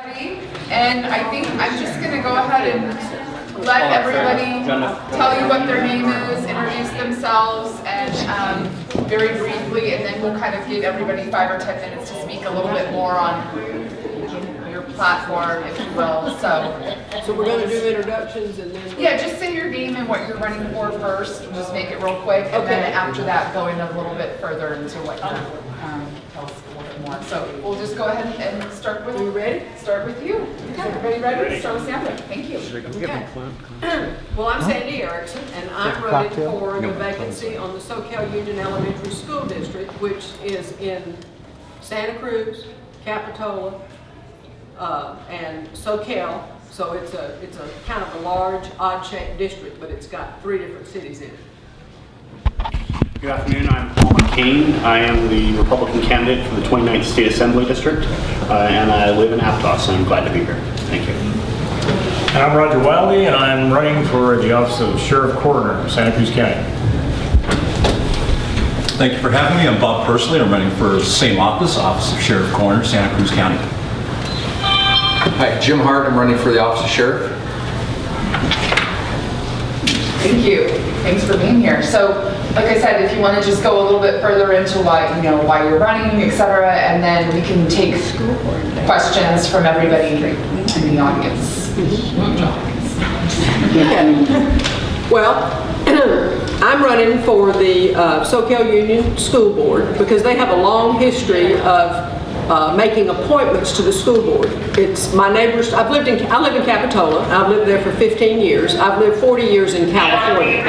And I think I'm just going to go ahead and let everybody tell you what their name is, introduce themselves, and very briefly, and then we'll kind of give everybody 5 or 10 minutes to speak a little bit more on your platform, if you will. So we're going to do introductions and then... Yeah, just say your name and what you're running for first. We'll just make it real quick, and then after that, go in a little bit further into what you tell us a little bit more. So we'll just go ahead and start with... Are you ready? Start with you. Okay. Everybody ready? Start with Sandra. Thank you. Okay. Well, I'm Sandy Erickson, and I'm running for the vacancy on the Soquel Union Elementary School District, which is in Santa Cruz, Capitola, and Soquel. So it's a kind of a large, odd-shaped district, but it's got 3 different cities in it. Good afternoon, I'm Kain. I am the Republican candidate for the 29th State Assembly District, and I live in Aptos, and I'm glad to be here. Thank you. And I'm Roger Wildey, and I'm running for the office of Sheriff Coroner of Santa Cruz County. Thank you for having me. I'm Bob Pursley. I'm running for the same office of Sheriff Coroner, Santa Cruz County. Hi, Jim Hart. I'm running for the office of Sheriff. Thank you. Thanks for being here. So, like I said, if you want to just go a little bit further into why you're running, etc., and then we can take questions from everybody in the audience. Well, I'm running for the Soquel Union School Board because they have a long history of making appointments to the school board. It's my neighbors. I live in Capitola. I've lived there for 15 years. I've lived 40 years in California.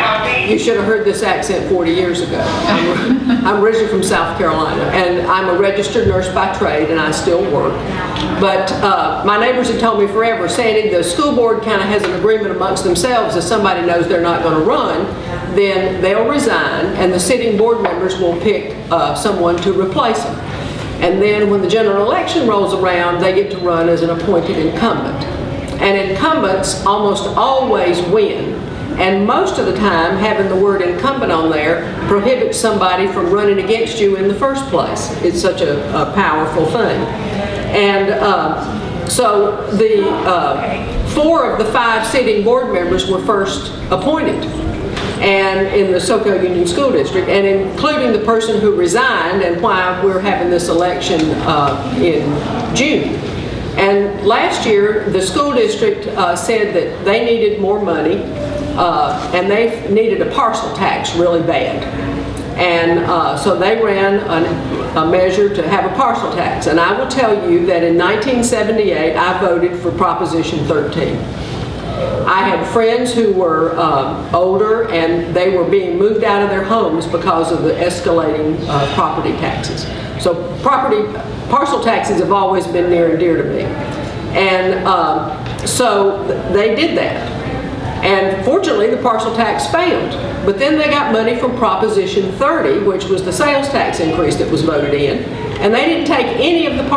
You should have heard this accent 40 years ago. I'm originally from South Carolina, and I'm a registered nurse by trade, and I still work. But my neighbors have told me forever, Sandy, the school board kind of has an agreement amongst themselves. If somebody knows they're not going to run, then they'll resign, and the sitting board members will pick someone to replace them. And then when the general election rolls around, they get to run as an appointed incumbent. And incumbents almost always win. And most of the time, having the word incumbent on there prohibits somebody from running against you in the first place. It's such a powerful thing. And so the 4 of the 5 sitting board members were first appointed and in the Soquel Union School District, and including the person who resigned and why we're having this election in June. And last year, the school district said that they needed more money and they needed a parcel tax really bad. And so they ran a measure to have a parcel tax. And I will tell you that in 1978, I voted for Proposition 13. I had friends who were older and they were being moved out of their homes because of the escalating property taxes. So parcel taxes have always been near and dear to me. And so they did that. And fortunately the parcel tax failed. But then they got money from Proposition 30, which was the sales tax increase that was voted in. And they didn't take any of the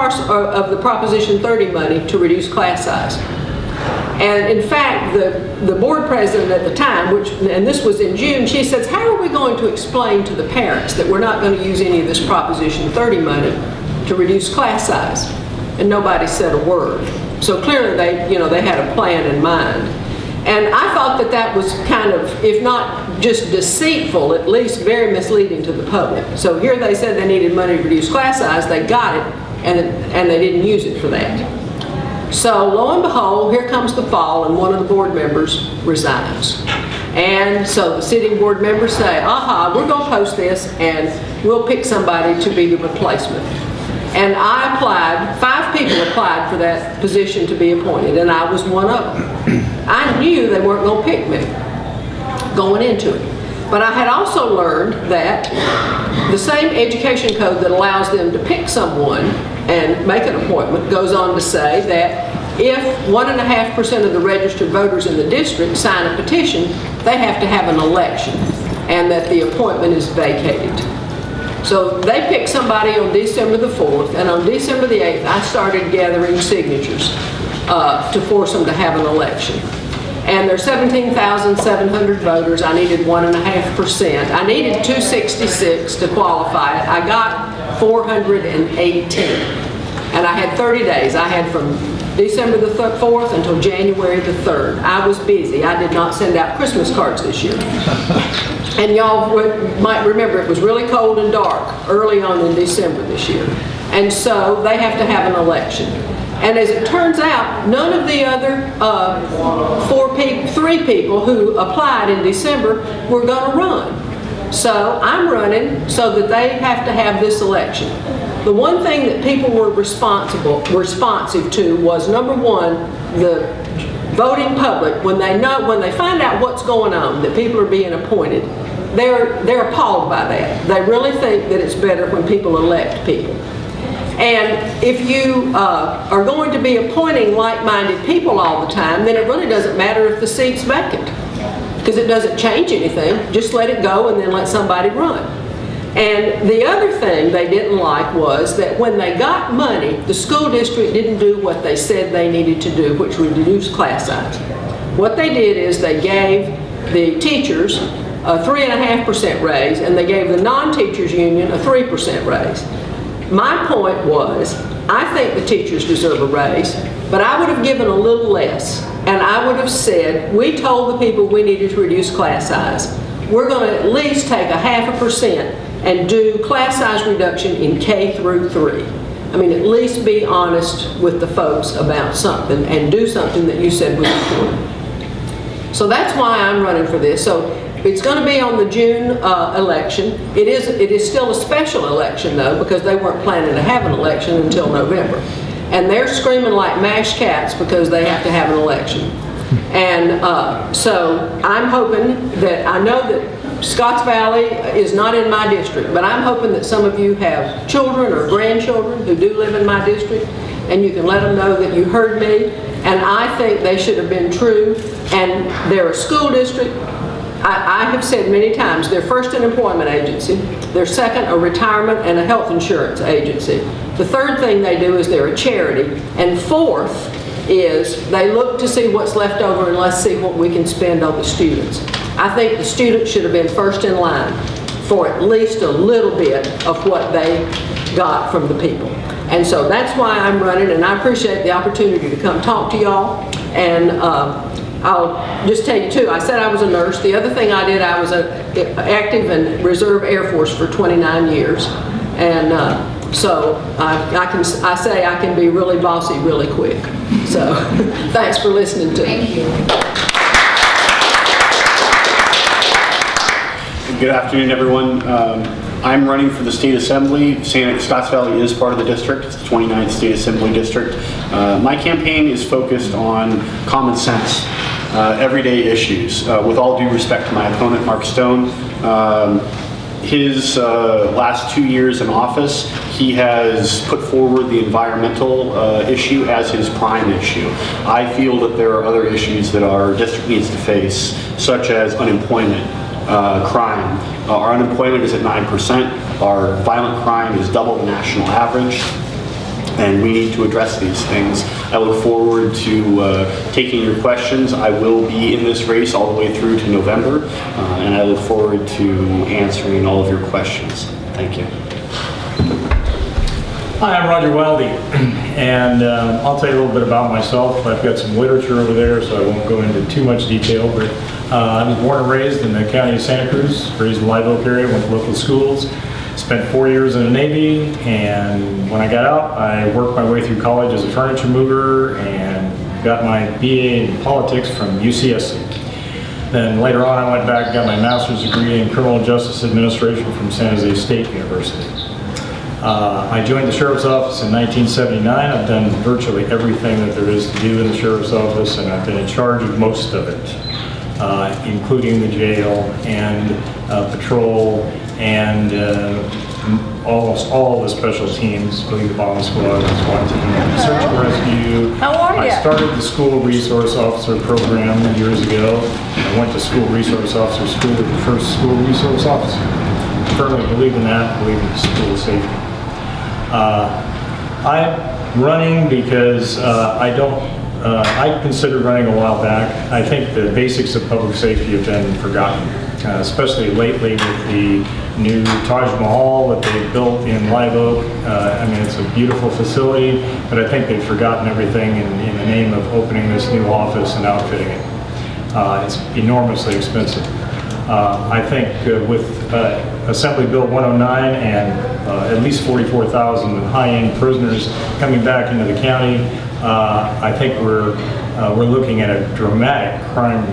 Proposition 30 money to reduce class size. And in fact, the board president at the time, and this was in June, she says, how are we going to explain to the parents that we're not going to use any of this Proposition 30 money to reduce class size? And nobody said a word. So clearly they had a plan in mind. And I thought that was kind of, if not just deceitful, at least very misleading to the public. So here they said they needed money to reduce class size, they got it, and they didn't use it for that. So lo and behold, here comes the fall and one of the board members resigns. And so the sitting board members say, we're going to post this and we'll pick somebody to be the replacement. And I applied, 5 people applied for that position to be appointed, and I was one of them. I knew they weren't going to pick me going into it. But I had also learned that the same education code that allows them to pick someone and make an appointment goes on to say that if 1.5% of the registered voters in the district sign a petition, they have to have an election and that the appointment is vacated. So they picked somebody on December the 4th, and on December the 8th, I started gathering signatures to force them to have an election. And there's 17,700 voters. I needed 1.5%. I needed 266 to qualify it. I got 418. And I had 30 days. I had from December the 4th until January the 3rd. I was busy. I did not send out Christmas cards this year. And y'all might remember it was really cold and dark early on in December this year. And so they have to have an election. And as it turns out, none of the other 3 people who applied in December were going to run. So I'm running so that they have to have this election. The one thing that people were responsive to was, number one, the voting public. When they find out what's going on, that people are being appointed, they're appalled by that. They really think that it's better when people elect people. And if you are going to be appointing like-minded people all the time, then it really doesn't matter if the seat's vacant, because it doesn't change anything. Just let it go and then let somebody run. And the other thing they didn't like was that when they got money, the school district didn't do what they said they needed to do, which was reduce class size. What they did is they gave the teachers a 3.5% raise, and they gave the non-teachers union a 3% raise. My point was, I think the teachers deserve a raise, but I would have given a little less. And I would have said, we told the people we needed to reduce class size. We're going to at least take a 0.5% and do class size reduction in K through 3. I mean, at least be honest with the folks about something and do something that you said was important. So that's why I'm running for this. So it's going to be on the June election. It is still a special election, though, because they weren't planning to have an election until November. And they're screaming like mashed cats because they have to have an election. And so I'm hoping that, I know that Scotts Valley is not in my district, but I'm hoping that some of you have children or grandchildren who do live in my district, and you can let them know that you heard me. And I think they should have been true. And they're a school district. I have said many times, they're first an employment agency, they're second a retirement and a health insurance agency. The third thing they do is they're a charity. And fourth is they look to see what's left over and let's see what we can spend on the students. I think the students should have been first in line for at least a little bit of what they got from the people. And so that's why I'm running, and I appreciate the opportunity to come talk to y'all. And I'll just tell you too, I said I was a nurse. The other thing I did, I was active in Reserve Air Force for 29 years. And so I say I can be really bossy really quick. So thanks for listening to me. Thank you. Good afternoon, everyone. I'm running for the State Assembly. Scotts Valley is part of the district. It's the 29th State Assembly District. My campaign is focused on common sense, everyday issues. With all due respect to my opponent, Mark Stone, his last 2 years in office, he has put forward the environmental issue as his prime issue. I feel that there are other issues that our district needs to face, such as unemployment, crime. Our unemployment is at 9%. Our violent crime is double the national average, and we need to address these things. I look forward to taking your questions. I will be in this race all the way through to November, and I look forward to answering all of your questions. Thank you. Hi, I'm Roger Wildey, and I'll tell you a little bit about myself. I've got some literature over there, so I won't go into too much detail, but I was born and raised in the county of Santa Cruz, raised in the Live Oak area, went to local schools, spent 4 years in the Navy, and when I got out, I worked my way through college as a furniture mover and got my BA in politics from UCSC. Then later on, I went back and got my master's degree in criminal justice administration from San Jose State University. I joined the Sheriff's Office in 1979. I've done virtually everything that there is to do in the Sheriff's Office, and I've been in charge of most of it, including the jail and patrol and almost all the special teams, including the bomb squad, the SWAT team, search and rescue. How are I you? started the school resource officer program years ago. I went to school resource officer school, the first school resource officer. I firmly believe in that, believe in school safety. I'm running because I considered running a while back. I think the basics of public safety have been forgotten. especially lately with the new Taj Mahal that they built in Live Oak. I mean, it's a beautiful facility, but I think they've forgotten everything in the name of opening this new office and outfitting it. It's enormously expensive. I think with Assembly Bill 109 and at least 44,000 high-end prisoners coming back into the county, I think we're looking at a dramatic crime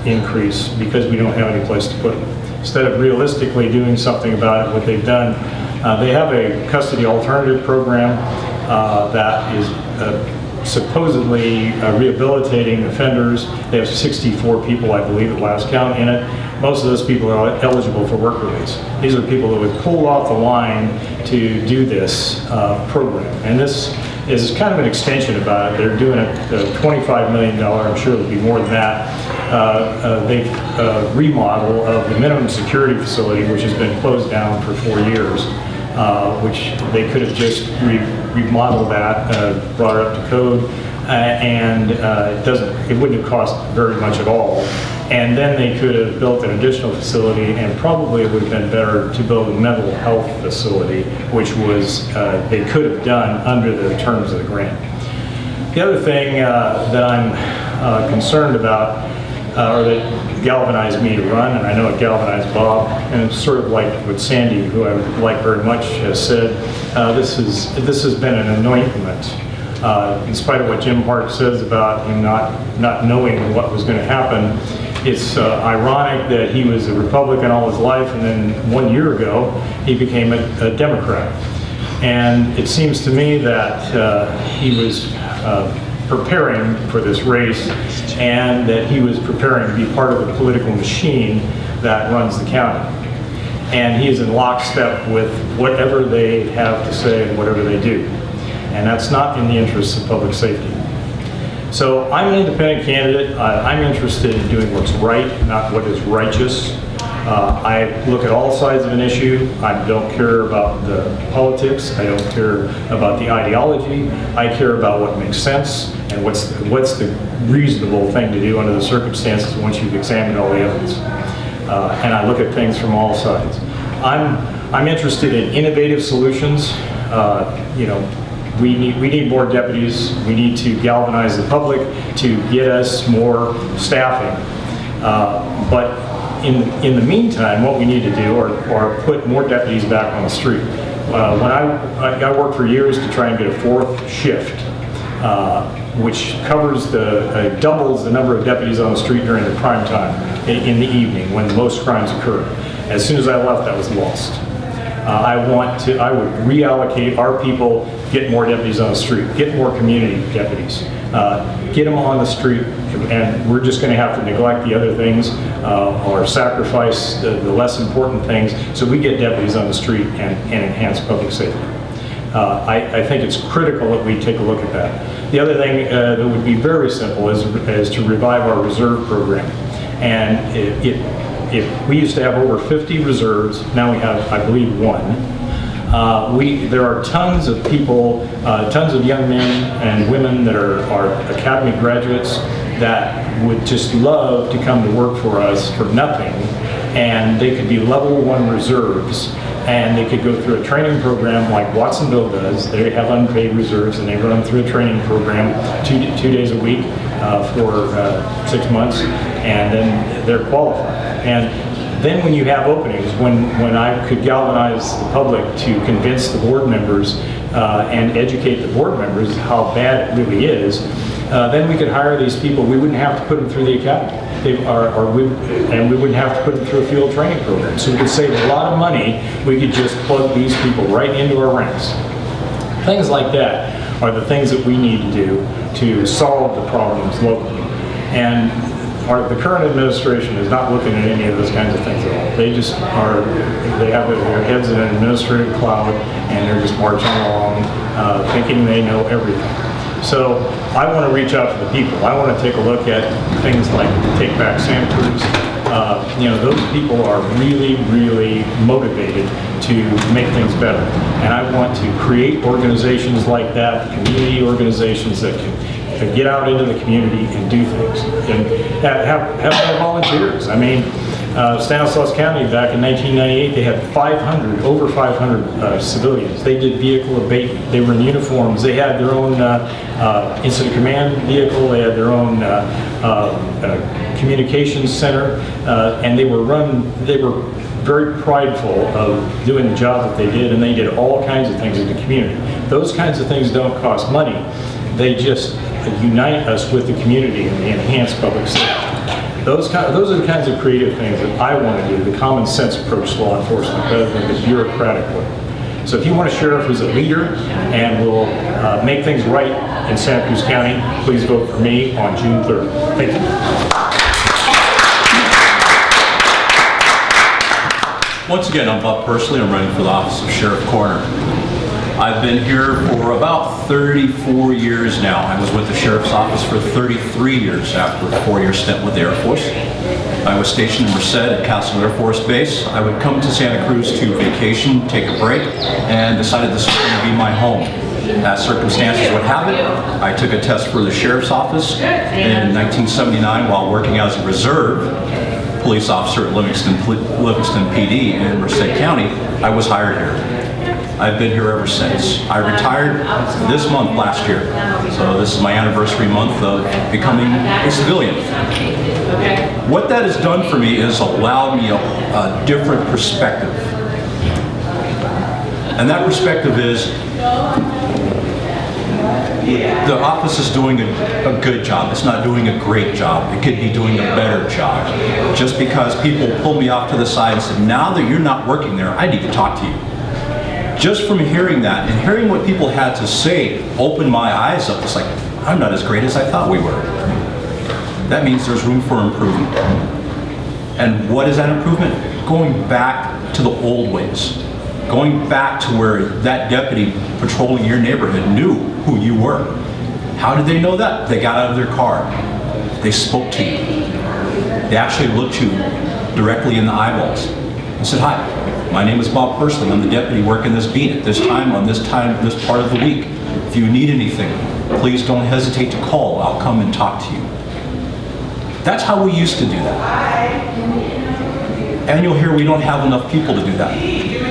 increase because we don't have any place to put them. Instead of realistically doing something about it, what they've done, they have a custody alternative program that is supposedly rehabilitating offenders. They have 64 people, I believe, at last count in it. Most of those people are eligible for work release. These are people that would pull off the line to do this program. And this is kind of an extension about it. They're doing a $25 million, I'm sure it'll be more than that, remodel of the minimum security facility, which has been closed down for 4 years, which they could have just remodeled that, brought it up to code, and it wouldn't have cost very much at all. And then they could have built an additional facility, and probably it would have been better to build a mental health facility, which was they could have done under the terms of the grant. The other thing that I'm concerned about, or that galvanized me to run, and I know it galvanized Bob, and it's sort of like what Sandy, who I like very much, has said, this has been an anointment. In spite of what Jim Hart says about him not knowing what was going to happen, it's ironic that he was a Republican all his life, and then 1 year ago he became a Democrat. And it seems to me that he was preparing for this race, and that he was preparing to be part of the political machine that runs the county. And he is in lockstep with whatever they have to say and whatever they do. And that's not in the interests of public safety. So I'm an independent candidate. I'm interested in doing what's right, not what is righteous. I look at all sides of an issue. I don't care about the politics. I don't care about the ideology. I care about what makes sense and what's the reasonable thing to do under the circumstances once you've examined all the evidence. And I look at things from all sides. I'm interested in innovative solutions. We need more deputies. We need to galvanize the public to get us more staffing. But in the meantime, what we need to do are put more deputies back on the street. When I worked for years to try and get a 4th shift, which covers doubles the number of deputies on the street during the prime time in the evening when most crimes occur. As soon as I left, that was lost. I would reallocate our people, get more deputies on the street, get more community deputies, get them on the street, and we're just going to have to neglect the other things or sacrifice the less important things so we get deputies on the street and enhance public safety. I think it's critical that we take a look at that. The other thing that would be very simple is to revive our reserve program. And if we used to have over 50 reserves, now we have, I believe, 1. There are tons of people, tons of young men and women that are academy graduates that would just love to come to work for us for nothing, and they could be level 1 reserves, and they could go through a training program like Watsonville does. They have unpaid reserves, and they run them through a training program 2 days a week for 6 months, and then they're qualified. And then when you have openings, when I could galvanize the public to convince the board members and educate the board members how bad it really is, then we could hire these people. We wouldn't have to put them through the academy. And we wouldn't have to put them through a field training program. So we could save a lot of money. We could just plug these people right into our ranks. Things like that are the things that we need to do to solve the problems locally. And the current administration is not looking at any of those kinds of things at all. They just they have their heads in an administrative cloud, and they're just marching along thinking they know everything. So I want to reach out to the people. I want to take a look at things like Take Back Santa Cruz. Those people are really, really motivated to make things better. And I want to create organizations like that, community organizations that can get out into the community and do things. And have more volunteers. I mean, Stanislaus County, back in 1998, they had over 500 civilians. They did vehicle abatement. They were in uniforms. They had their own incident command vehicle. They had their own communications center, and they were very prideful of doing the job that they did, and they did all kinds of things in the community. Those kinds of things don't cost money. They just unite us with the community and they enhance public safety. Those are the kinds of creative things that I want to do, the common sense approach to law enforcement rather than the bureaucratic one. So if you want a sheriff who's a leader and will make things right in Santa Cruz County, please vote for me on June 3rd. Thank you. Once again, I'm Bob Pursley. I'm running for the office of Sheriff Coroner. I've been here for about 34 years now. I was with the Sheriff's Office for 33 years after a 4-year stint with the Air Force. I was stationed in Merced at Castle Air Force Base. I would come to Santa Cruz to vacation, take a break, and decided this was going to be my home. As circumstances would have it, I took a test for the Sheriff's Office in 1979 while working as a reserve police officer at Livingston PD in Merced County. I was hired here. I've been here ever since. I retired this month last year, so this is my anniversary month of becoming a civilian. What that has done for me is allowed me a different perspective. And that perspective is the office is doing a good job. It's not doing a great job. It could be doing a better job. Just because people pull me off to the side and said, now that you're not working there, I need to talk to you. Just from hearing that and hearing what people had to say opened my eyes up. It's like, I'm not as great as I thought we were. That means there's room for improvement. And what is that improvement? Going back to the old ways. Going back to where that deputy patrolling your neighborhood knew who you were. How did they know that? They got out of their car. They spoke to you. They actually looked you directly in the eyeballs and said, hi, my name is Bob Pursley. I'm the deputy working this beat at this time, on this part of the week. If you need anything, please don't hesitate to call. I'll come and talk to you. That's how we used to do that. And you'll hear we don't have enough people to do that.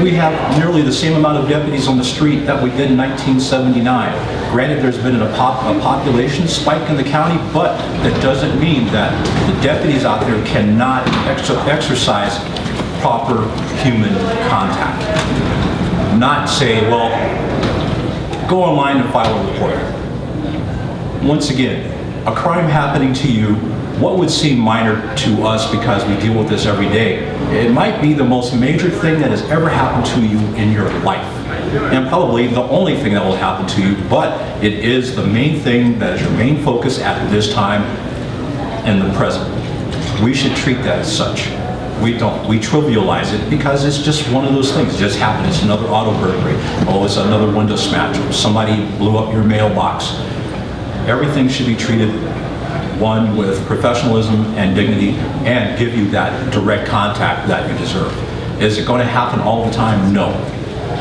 We have nearly the same amount of deputies on the street that we did in 1979. Granted, there's been a population spike in the county, but that doesn't mean that the deputies out there cannot exercise proper human contact. Not say, well, go online and file a report. Once again, a crime happening to you, what would seem minor to us because we deal with this every day, it might be the most major thing that has ever happened to you in your life. And probably the only thing that will happen to you, but it is the main thing that is your main focus at this time in the present. We should treat that as such. We don't. We trivialize it because it's just one of those things. It just happened. It's another auto burglary. Oh, it's another window smash. Somebody blew up your mailbox. Everything should be treated one with professionalism and dignity and give you that direct contact that you deserve. Is it going to happen all the time? No.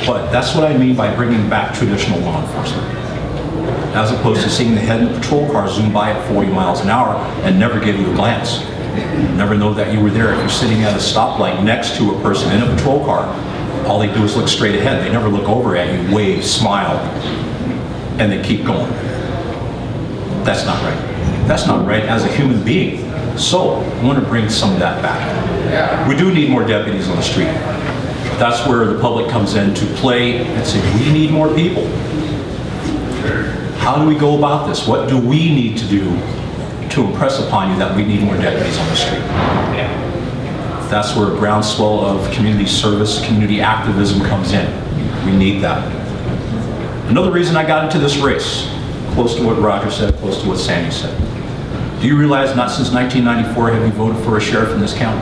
But that's what I mean by bringing back traditional law enforcement. As opposed to seeing the head of the patrol car zoom by at 40 miles an hour and never give you a glance. Never know that you were there. If you're sitting at a stoplight next to a person in a patrol car, all they do is look straight ahead. They never look over at you, wave, smile, and they keep going. That's not right. That's not right as a human being. So I want to bring some of that back. We do need more deputies on the street. That's where the public comes in to play and say, we need more people. How do we go about this? What do we need to do to impress upon you that we need more deputies on the street? That's where a groundswell of community service, community activism comes in. We need that. Another reason I got into this race, close to what Roger said, close to what Sandy said. Do you realize not since 1994 have you voted for a sheriff in this county?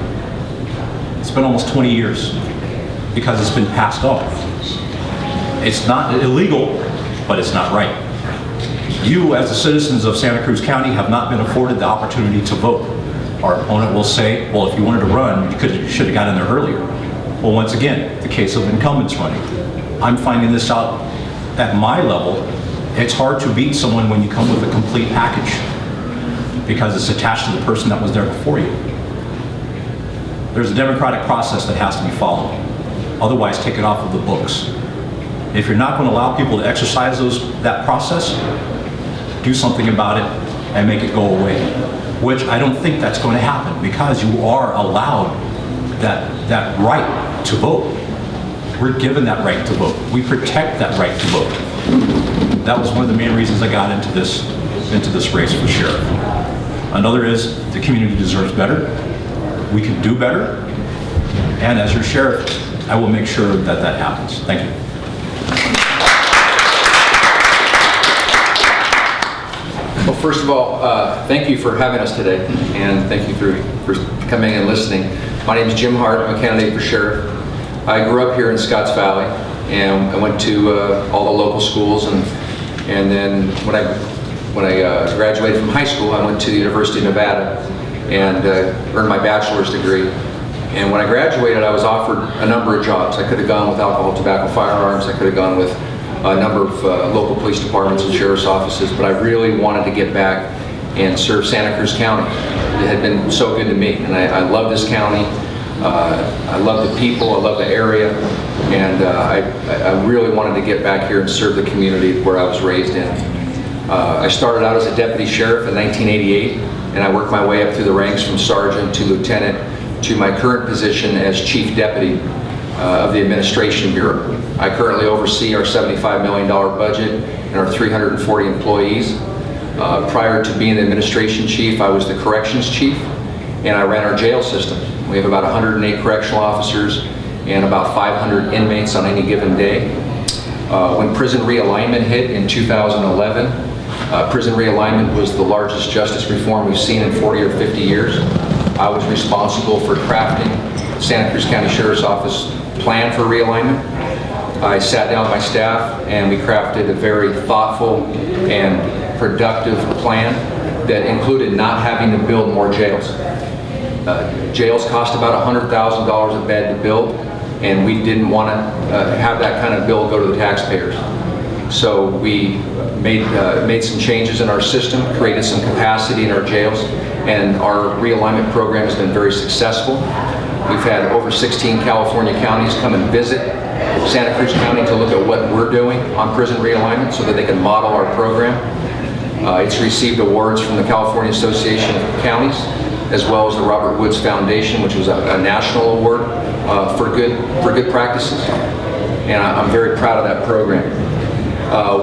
It's been almost 20 years because it's been passed off. It's not illegal, but it's not right. You, as the citizens of Santa Cruz County, have not been afforded the opportunity to vote. Our opponent will say, well, if you wanted to run, you should have gotten there earlier. Well, once again, the case of incumbents running. I'm finding this out at my level. It's hard to beat someone when you come with a complete package because it's attached to the person that was there before you. There's a democratic process that has to be followed. Otherwise, take it off of the books. If you're not going to allow people to exercise that process, do something about it and make it go away. Which I don't think that's going to happen, because you are allowed that right to vote. We're given that right to vote. We protect that right to vote. That was one of the main reasons I got into this race for sheriff. Another is the community deserves better. We can do better. And as your sheriff, I will make sure that that happens. Thank you. Well, first of all, thank you for having us today, and thank you for coming and listening. My name is Jim Hart. I'm a candidate for sheriff. I grew up here in Scotts Valley, and I went to all the local schools, and then when I graduated from high school, I went to the University of Nevada and earned my bachelor's degree. And when I graduated, I was offered a number of jobs. I could have gone with alcohol, tobacco, firearms. I could have gone with a number of local police departments and sheriff's offices, but I really wanted to get back and serve Santa Cruz County. It had been so good to me, and I love this county. I love the people, I love the area, and I really wanted to get back here and serve the community where I was raised in. I started out as a deputy sheriff in 1988, and I worked my way up through the ranks from sergeant to lieutenant to my current position as chief deputy of the Administration Bureau. I currently oversee our $75 million budget and our 340 employees. Prior to being the administration chief, I was the corrections chief, and I ran our jail system. We have about 108 correctional officers and about 500 inmates on any given day. When prison realignment hit in 2011, prison realignment was the largest justice reform we've seen in 40 or 50 years. I was responsible for crafting Santa Cruz County Sheriff's Office plan for realignment. I sat down with my staff and we crafted a very thoughtful and productive plan that included not having to build more jails. Jails cost about $100,000 a bed to build, and we didn't want to have that kind of bill go to the taxpayers. So we made some changes in our system, created some capacity in our jails, and our realignment program has been very successful. We've had over 16 California counties come and visit Santa Cruz County to look at what we're doing on prison realignment so that they can model our program. It's received awards from the California Association of Counties, as well as the Robert Woods Foundation, which was a national award for good practices. And I'm very proud of that program.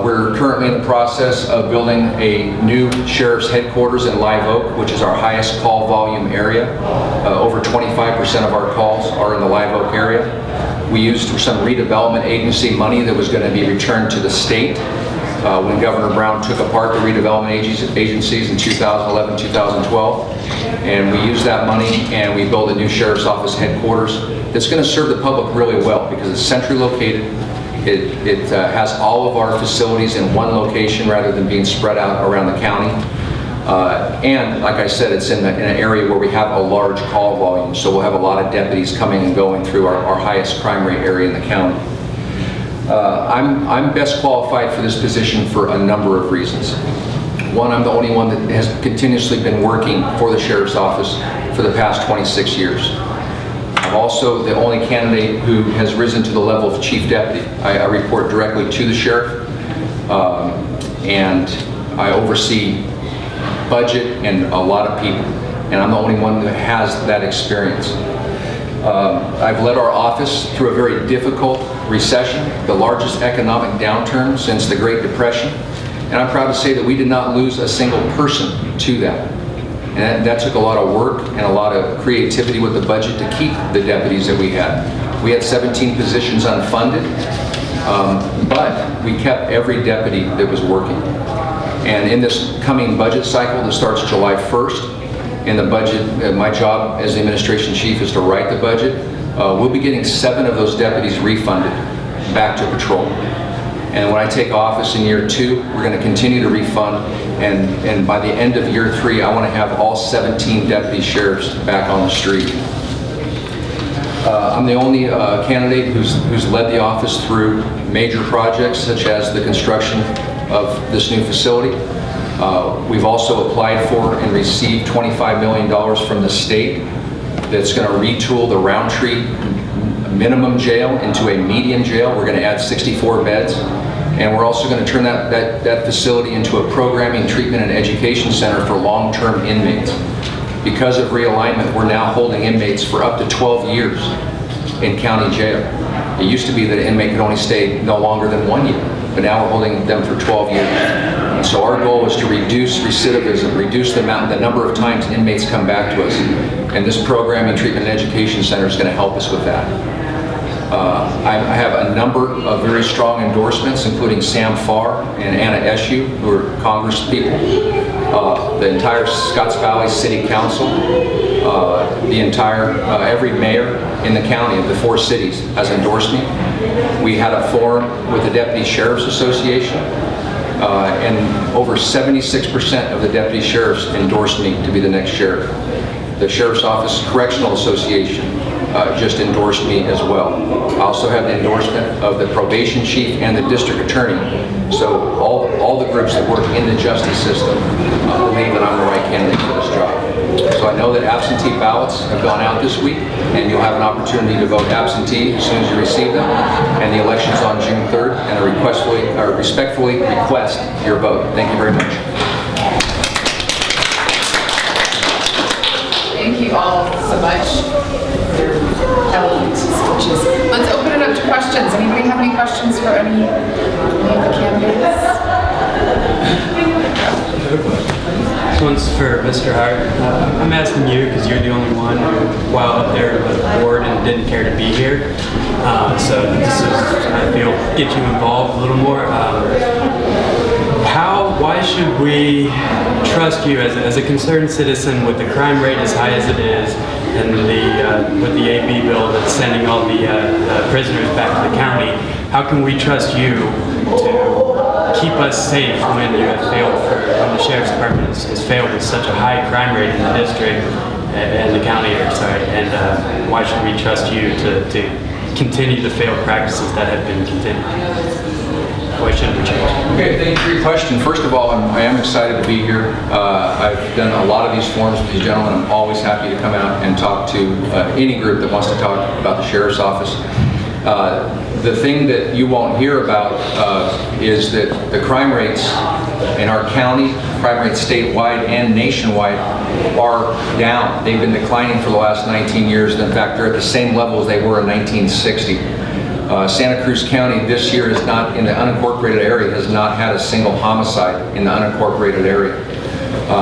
We're currently in the process of building a new sheriff's headquarters in Live Oak, which is our highest call volume area. Over 25% of our calls are in the Live Oak area. We used some redevelopment agency money that was going to be returned to the state when Governor Brown took apart the redevelopment agencies in 2011, 2012. And we used that money and we built a new sheriff's office headquarters that's going to serve the public really well because it's centrally located. It has all of our facilities in one location rather than being spread out around the county. And like I said, it's in an area where we have a large call volume, so we'll have a lot of deputies coming and going through our highest crime rate area in the county. I'm best qualified for this position for a number of reasons. One, I'm the only one that has continuously been working for the Sheriff's Office for the past 26 years. I'm also the only candidate who has risen to the level of Chief Deputy. I report directly to the Sheriff, and I oversee budget and a lot of people, and I'm the only one that has that experience. I've led our office through a very difficult recession, the largest economic downturn since the Great Depression, and I'm proud to say that we did not lose a single person to that. And that took a lot of work and a lot of creativity with the budget to keep the deputies that we had. We had 17 positions unfunded, but we kept every deputy that was working. And in this coming budget cycle that starts July 1st, in the budget, my job as the administration chief is to write the budget. We'll be getting 7 of those deputies refunded back to patrol. And when I take office in year 2, we're going to continue to refund, and by the end of year 3, I want to have all 17 deputy sheriffs back on the street. I'm the only candidate who's led the office through major projects such as the construction of this new facility. We've also applied for and received $25 million from the state that's going to retool the Roundtree minimum jail into a medium jail. We're going to add 64 beds. And we're also going to turn that facility into a programming, treatment, and education center for long-term inmates. Because of realignment, we're now holding inmates for up to 12 years in county jail. It used to be that an inmate could only stay no longer than 1 year, but now we're holding them for 12 years. And so our goal is to reduce recidivism, reduce the number of times inmates come back to us. And this programming, treatment, and education center is going to help us with that. I have a number of very strong endorsements, including Sam Farr and Anna Eshue, who are Congress people, the entire Scotts Valley City Council, the entire, every mayor in the county of the 4 cities has endorsed me. We had a forum with the Deputy Sheriff's Association, and over 76% of the deputy sheriffs endorsed me to be the next sheriff. The Sheriff's Office Correctional Association just endorsed me as well. I also have the endorsement of the probation chief and the district attorney. So all the groups that work in the justice system believe that I'm the right candidate for this job. So I know that absentee ballots have gone out this week, and you'll have an opportunity to vote absentee as soon as you receive them. And the election's on June 3rd, and I respectfully request your vote. Thank you very much. Thank you all so much for your eloquent speeches. Let's open it up to questions. Anybody have any questions for any of the candidates? This one's for Mr. Hart. I'm asking you because you're the only one who, while up there, was bored and didn't care to be here. So this is, I feel, get you involved a little more. Why should we trust you as a concerned citizen with the crime rate as high as it is, and with the AB bill that's sending all the prisoners back to the county? How can we trust you to keep us safe when you have failed, when the sheriff's department has failed with such a high crime rate in the district and the county? And why should we trust you to continue the failed practices that have been continued? Why shouldn't we change? Okay, thank you for your question. First of all, I am excited to be here. I've done a lot of these forums with these gentlemen. I'm always happy to come out and talk to any group that wants to talk about the sheriff's office. The thing that you won't hear about is that the crime rates in our county, crime rates statewide and nationwide, are down. They've been declining for the last 19 years. In fact, they're at the same level as they were in 1960. Santa Cruz County this year is not, in the unincorporated area, has not had a single homicide in the unincorporated area.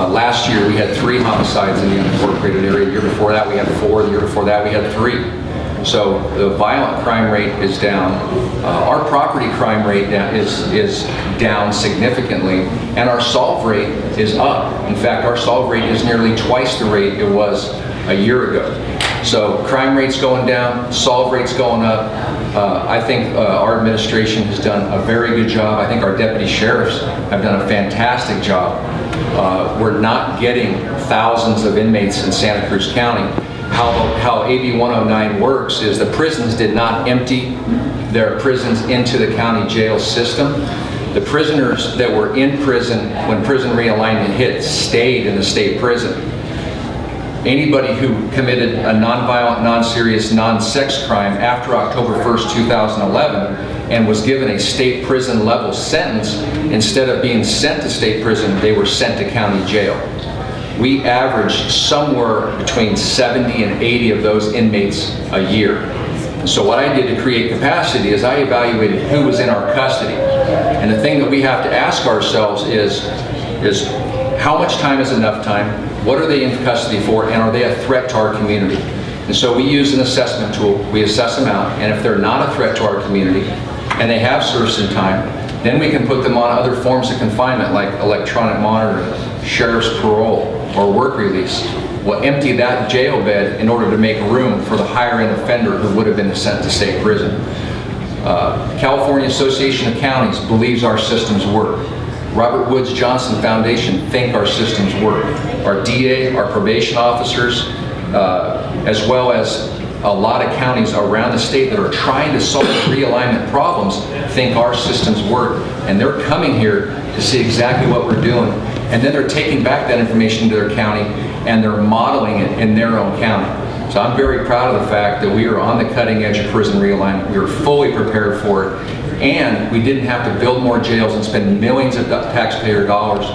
Last year we had 3 homicides in the unincorporated area. The year before that we had 4. The year before that we had 3. So the violent crime rate is down. Our property crime rate is down significantly, and our solve rate is up. In fact, our solve rate is nearly twice the rate it was a year ago. So crime rate's going down, solve rate's going up. I think our administration has done a very good job. I think our deputy sheriffs have done a fantastic job. We're not getting thousands of inmates in Santa Cruz County. How AB 109 works is the prisons did not empty their prisons into the county jail system. The prisoners that were in prison when prison realignment hit stayed in the state prison. Anybody who committed a non-violent, non-serious, non-sex crime after October 1st, 2011 and was given a state prison level sentence, instead of being sent to state prison, they were sent to county jail. We averaged somewhere between 70 and 80 of those inmates a year. So what I did to create capacity is I evaluated who was in our custody. And the thing that we have to ask ourselves is how much time is enough time? What are they in custody for, and are they a threat to our community? And so we use an assessment tool. We assess them out, and if they're not a threat to our community and they have served some time, then we can put them on other forms of confinement like electronic monitoring, sheriff's parole, or work release. We'll empty that jail bed in order to make room for the higher end offender who would have been sent to state prison. California Association of Counties believes our systems work. Robert Woods Johnson Foundation think our systems work. Our DA, our probation officers, as well as a lot of counties around the state that are trying to solve realignment problems think our systems work. And they're coming here to see exactly what we're doing. And then they're taking back that information to their county and they're modeling it in their own county. So I'm very proud of the fact that we are on the cutting edge of prison realignment. We were fully prepared for it, and we didn't have to build more jails and spend millions of taxpayer dollars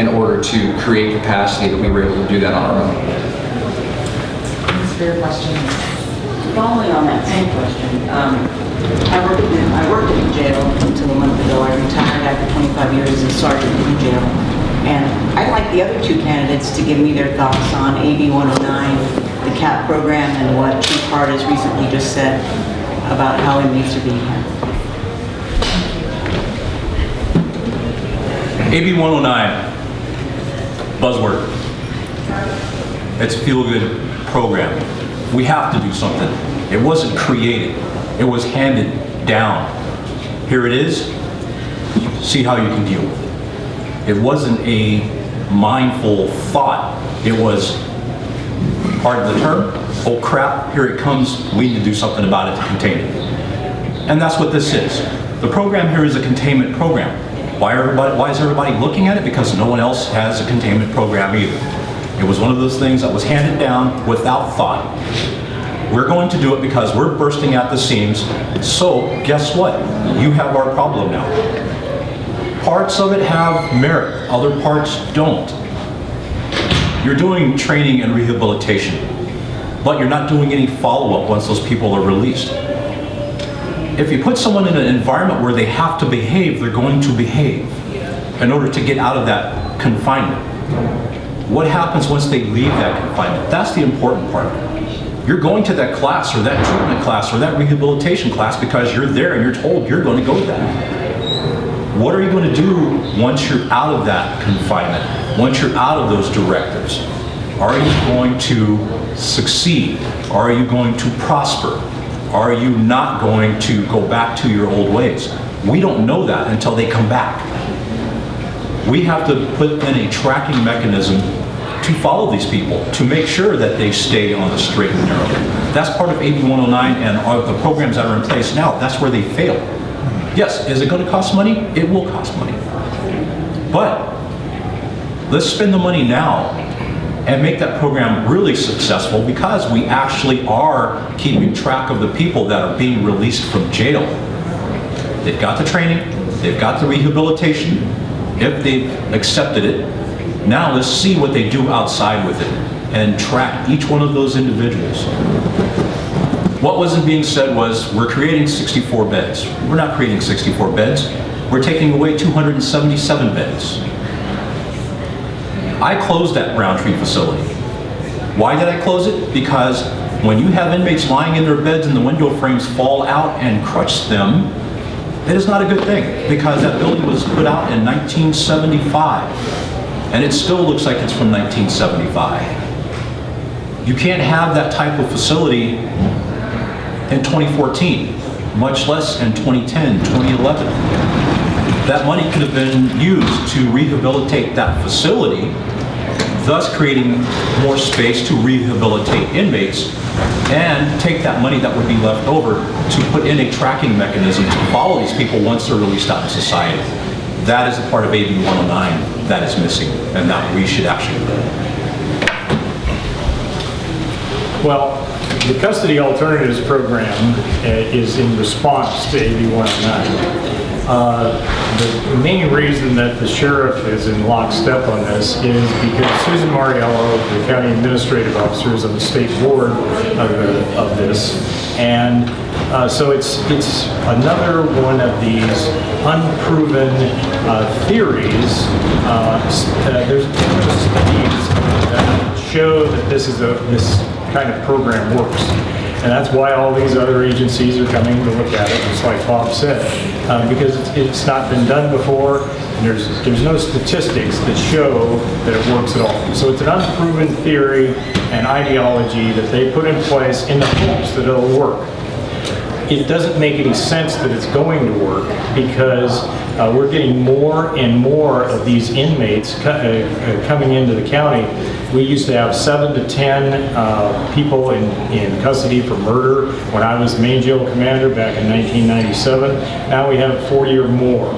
in order to create capacity, that we were able to do that on our own. Fair question. Following on that same question, I worked in the jail until a month ago. I retired after 25 years as a sergeant in the jail. And I'd like the other two candidates to give me their thoughts on AB 109, the CAP program, and what Chief Hart has recently just said about how inmates are being handled. AB 109, buzzword. It's a feel-good program. We have to do something. It wasn't created. It was handed down. Here it is. See how you can deal with it. It wasn't a mindful thought. It was, pardon the term, oh crap, here it comes, we need to do something about it to contain it. And that's what this is. The program here is a containment program. Why is everybody looking at it? Because no one else has a containment program either. It was one of those things that was handed down without thought. We're going to do it because we're bursting at the seams. So guess what? You have our problem now. Parts of it have merit, other parts don't. You're doing training and rehabilitation, but you're not doing any follow-up once those people are released. If you put someone in an environment where they have to behave, they're going to behave in order to get out of that confinement. What happens once they leave that confinement? That's the important part. You're going to that class or that treatment class or that rehabilitation class because you're there and you're told you're going to go to that. What are you going to do once you're out of that confinement, once you're out of those directives? Are you going to succeed? Are you going to prosper? Are you not going to go back to your old ways? We don't know that until they come back. We have to put in a tracking mechanism to follow these people, to make sure that they stay on the straight and narrow. That's part of AB 109 and the programs that are in place now. That's where they fail. Yes, is it going to cost money? It will cost money. But let's spend the money now and make that program really successful, because we actually are keeping track of the people that are being released from jail. They've got the training, they've got the rehabilitation, if they've accepted it. Now let's see what they do outside with it and track each one of those individuals. What wasn't being said was, we're creating 64 beds. We're not creating 64 beds. We're taking away 277 beds. I closed that Roundtree facility. Why did I close it? Because when you have inmates lying in their beds and the window frames fall out and crush them, it is not a good thing, because that building was put out in 1975, and it still looks like it's from 1975. You can't have that type of facility in 2014, much less in 2010, 2011. That money could have been used to rehabilitate that facility, thus creating more space to rehabilitate inmates, and take that money that would be left over to put in a tracking mechanism to follow these people once they're released out in society. That is a part of AB 109 that is missing, and that we should actually do. Well, the Custody Alternatives Program is in response to AB 109. The main reason that the sheriff is in lockstep on this is because Susan Mariello, the county administrative officer, is on the state board of this, and so it's another one of these unproven theories. There's studies that show that this kind of program works. And that's why all these other agencies are coming to look at it, just like Bob said, because it's not been done before, and there's no statistics that show that it works at all. So it's an unproven theory and ideology that they put in place in the hopes that it'll work. It doesn't make any sense that it's going to work, because we're getting more and more of these inmates coming into the county. We used to have 7 to 10 people in custody for murder when I was main jail commander back in 1997. Now we have 40 or more.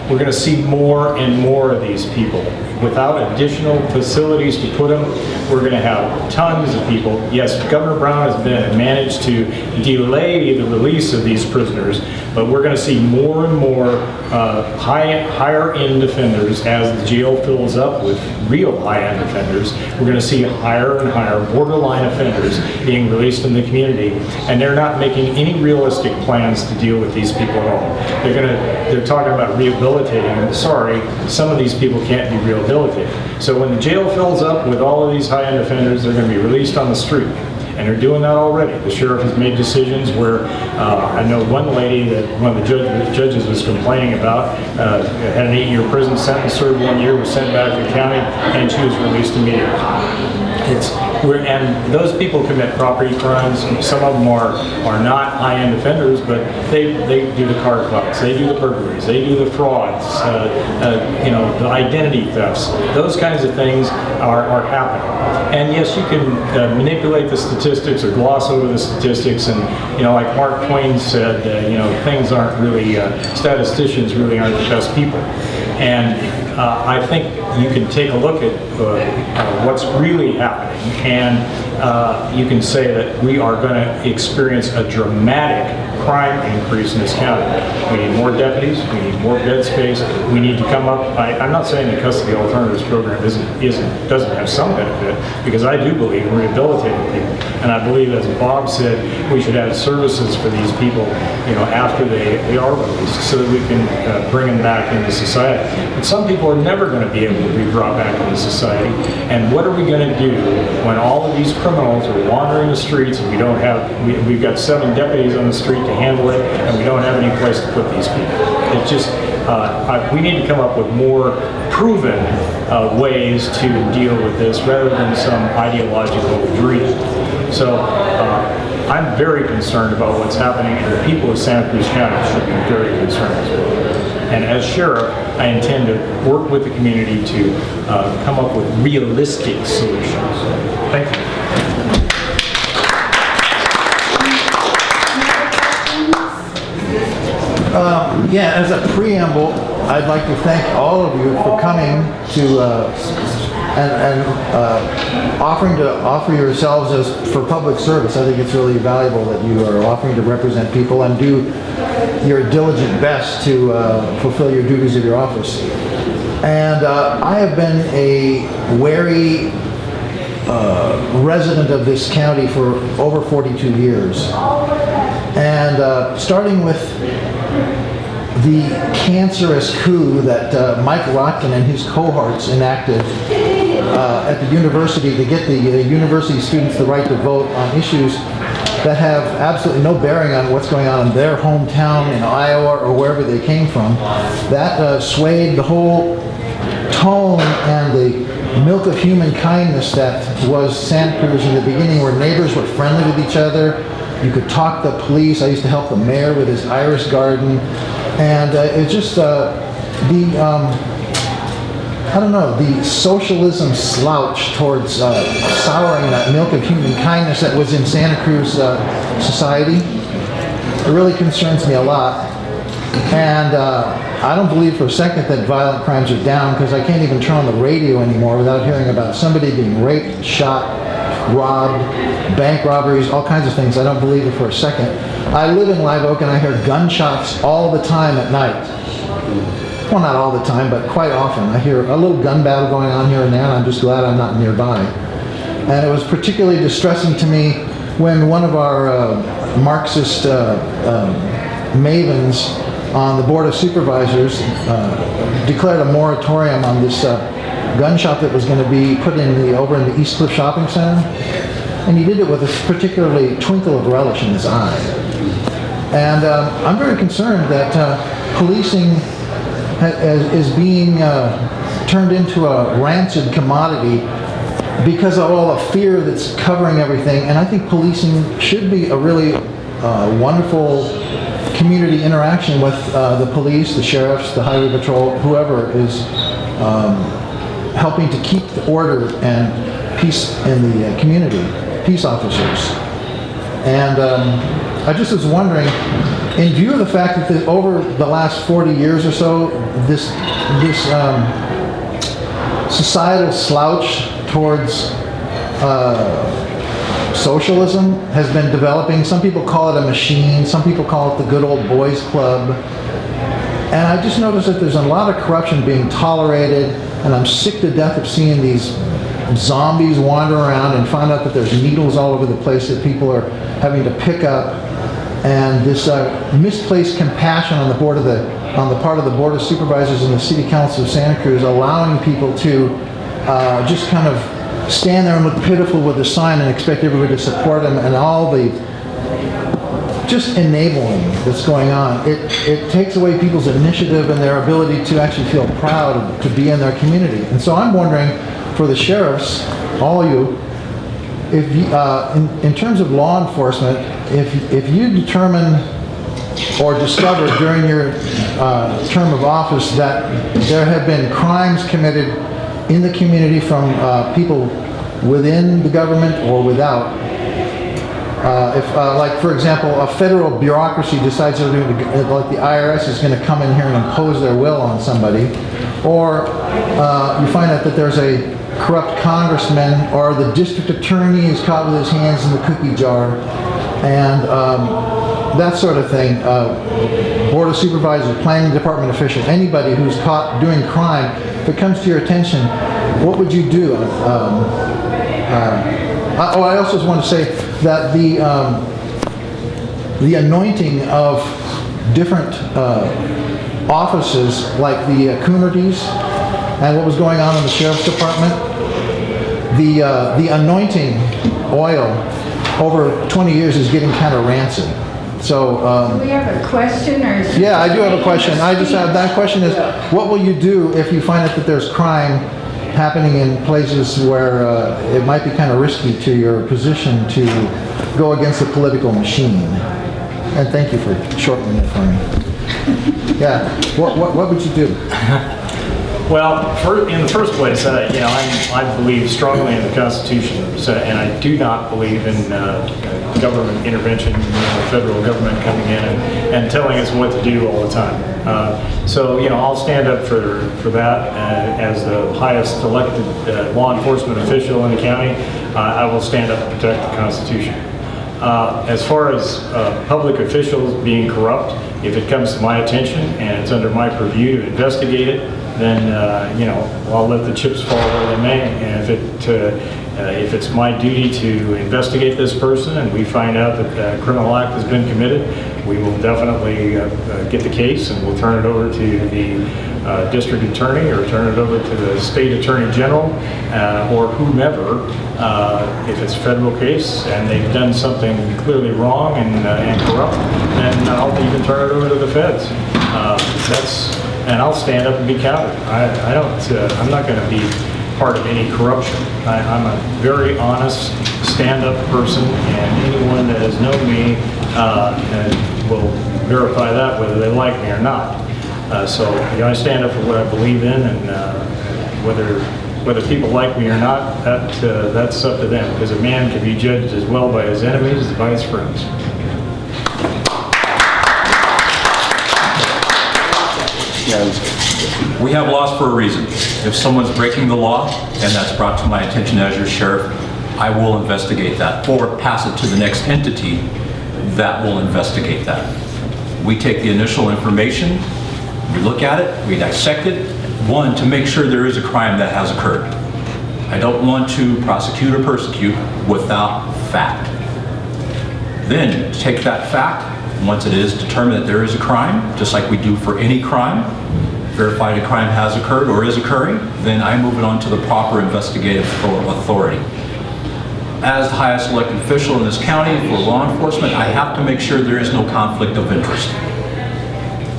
we're going to see more and more of these people. Without additional facilities to put them, we're going to have tons of people. Yes, Governor Brown has managed to delay the release of these prisoners, but we're going to see more and more higher-end offenders as the jail fills up with real high-end offenders. We're going to see higher and higher borderline offenders being released in the community, and they're not making any realistic plans to deal with these people at all. They're talking about rehabilitating them. Sorry, some of these people can't be rehabilitated. So when the jail fills up with all of these high-end offenders, they're going to be released on the street. And they're doing that already. The sheriff has made decisions where I know one lady that one of the judges was complaining about had an 8-year prison sentence, served 1 year, was sent back to the county, and she was released immediately. And those people commit property crimes. Some of them are not high-end offenders, but they do the car clouds, they do the burglaries, they do the frauds, the identity thefts. Those kinds of things are happening. And yes, you can manipulate the statistics or gloss over the statistics, and like Mark Twain said, things aren't really statisticians really aren't the best people. And I think you can take a look at what's really happening, and you can say that we are going to experience a dramatic crime increase in this county. We need more deputies, we need more bed space, we need to come up, I'm not saying the custody alternatives program doesn't have some benefit, because I do believe in rehabilitating people, and I believe, as Bob said, we should have services for these people, after they are released, so that we can bring them back into society. But some people are never going to be able to be brought back into society, and what are we going to do when all of these criminals are wandering the streets and we've got 7 deputies on the street to handle it, and we don't have any place to put these people? It's just, we need to come up with more proven ways to deal with this rather than some ideological dream. So I'm very concerned about what's happening, and the people of Santa Cruz County should be very concerned as well. And as sheriff, I intend to work with the community to come up with realistic solutions. Thank you. Yeah, as a preamble, I'd like to thank all of you for coming to and offer yourselves as for public service. I think it's really valuable that you are offering to represent people and do your diligent best to fulfill your duties of your office. And I have been a wary resident of this county for over 42 years. And starting with the cancerous coup that Mike Rotkin and his cohorts enacted at the university to get the university students the right to vote on issues that have absolutely no bearing on what's going on in their hometown in Iowa or wherever they came from. That swayed the whole tone and the milk of human kindness that was Santa Cruz in the beginning, where neighbors were friendly with each other. You could talk to police. I used to help the mayor with his iris garden. And it's just the socialism slouch towards souring that milk of human kindness that was in Santa Cruz society. It really concerns me a lot. And I don't believe for a second that violent crimes are down, because I can't even turn on the radio anymore without hearing about somebody being raped, shot, robbed, bank robberies, all kinds of things. I don't believe it for a second. I live in Live Oak and I hear gunshots all the time at night. Well, not all the time, but quite often. I hear a little gun battle going on here and there, and I'm just glad I'm not nearby. And it was particularly distressing to me when one of our Marxist mavens on the Board of Supervisors declared a moratorium on this gun shop that was going to be put over in the East Cliff Shopping Center. And he did it with a particularly twinkle of relish in his eye. And I'm very concerned that policing is being turned into a rancid commodity because of all the fear that's covering everything. And I think policing should be a really wonderful community interaction with the police, the sheriffs, the highway patrol, whoever is helping to keep the order and peace in the community, peace officers. And I just was wondering, in view of the fact that over the last 40 years or so, this societal slouch towards socialism has been developing. Some people call it a machine, some people call it the good old boys club. And I just noticed that there's a lot of corruption being tolerated, and I'm sick to death of seeing these zombies wander around and find out that there's needles all over the place that people are having to pick up. And this misplaced compassion on the part of the Board of Supervisors and the City Council of Santa Cruz, allowing people to just kind of stand there and look pitiful with a sign and expect everybody to support them, and all the just enabling that's going on. It takes away people's initiative and their ability to actually feel proud to be in their community. And so I'm wondering, for the sheriffs, all you, if you, in terms of law enforcement, if you determine or discover during your term of office that there have been crimes committed in the community from people within the government or without, like for example, a federal bureaucracy decides they're doing, like the IRS is going to come in here and impose their will on somebody, or you find out that there's a corrupt congressman, or the district attorney is caught with his hands in the cookie jar, and that sort of thing. Board of Supervisors, planning department official, anybody who's caught doing crime, if it comes to your attention, what would you do? I also just want to say that the anointing of different offices, like the Coonerties, and what was going on in the Sheriff's Department, the anointing oil over 20 years is getting kind of rancid. So, do we have a question, or? Yeah, I do have a question. I just have, that question is, what will you do if you find out that there's crime happening in places where it might be kind of risky to your position to go against the political machine? And thank you for shortening it for me. Yeah, what would you do? Well, in the first place, I believe strongly in the Constitution, and I do not believe in government intervention, federal government coming in and telling us what to do all the time. So, I'll stand up for that as the highest elected law enforcement official in the county. I will stand up and protect the Constitution. As far as public officials being corrupt, if it comes to my attention and it's under my purview to investigate it, then I'll let the chips fall where they may. And if it's my duty to investigate this person and we find out that a criminal act has been committed, we will definitely get the case and we'll turn it over to the district attorney, or turn it over to the state attorney general, or whomever. If it's a federal case and they've done something clearly wrong and corrupt, then I'll even turn it over to the feds. And I'll stand up and be counted. I'm not going to be part of any corruption. I'm a very honest, stand-up person, and anyone that has known me will verify that, whether they like me or not. So I stand up for what I believe in, and whether people like me or not, that's up to them. Because a man can be judged as well by his enemies as by his friends. We have laws for a reason. If someone's breaking the law and that's brought to my attention as your sheriff, I will investigate that, or pass it to the next entity that will investigate that. We take the initial information, we look at it, we dissect it, one, to make sure there is a crime that has occurred. I don't want to prosecute or persecute without fact. Then take that fact, once it is determined that there is a crime, just like we do for any crime, verified a crime has occurred or is occurring, then I move it on to the proper investigative authority. As the highest elected official in this county for law enforcement, I have to make sure there is no conflict of interest.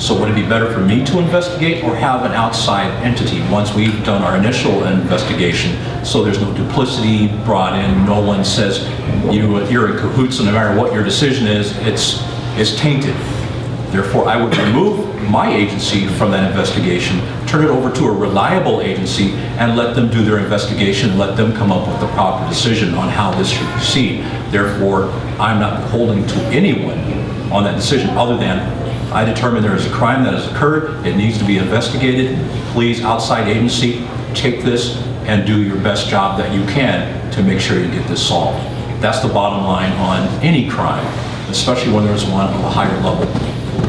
So would it be better for me to investigate or have an outside entity once we've done our initial investigation, so there's no duplicity brought in, no one says you're in cahoots, and no matter what your decision is, it's tainted. Therefore, I would remove my agency from that investigation, turn it over to a reliable agency, and let them do their investigation, let them come up with the proper decision on how this should proceed. Therefore, I'm not beholden to anyone on that decision other than I determine there is a crime that has occurred, it needs to be investigated. Please, outside agency, take this and do your best job that you can to make sure you get this solved. That's the bottom line on any crime, especially when there's one of a higher level.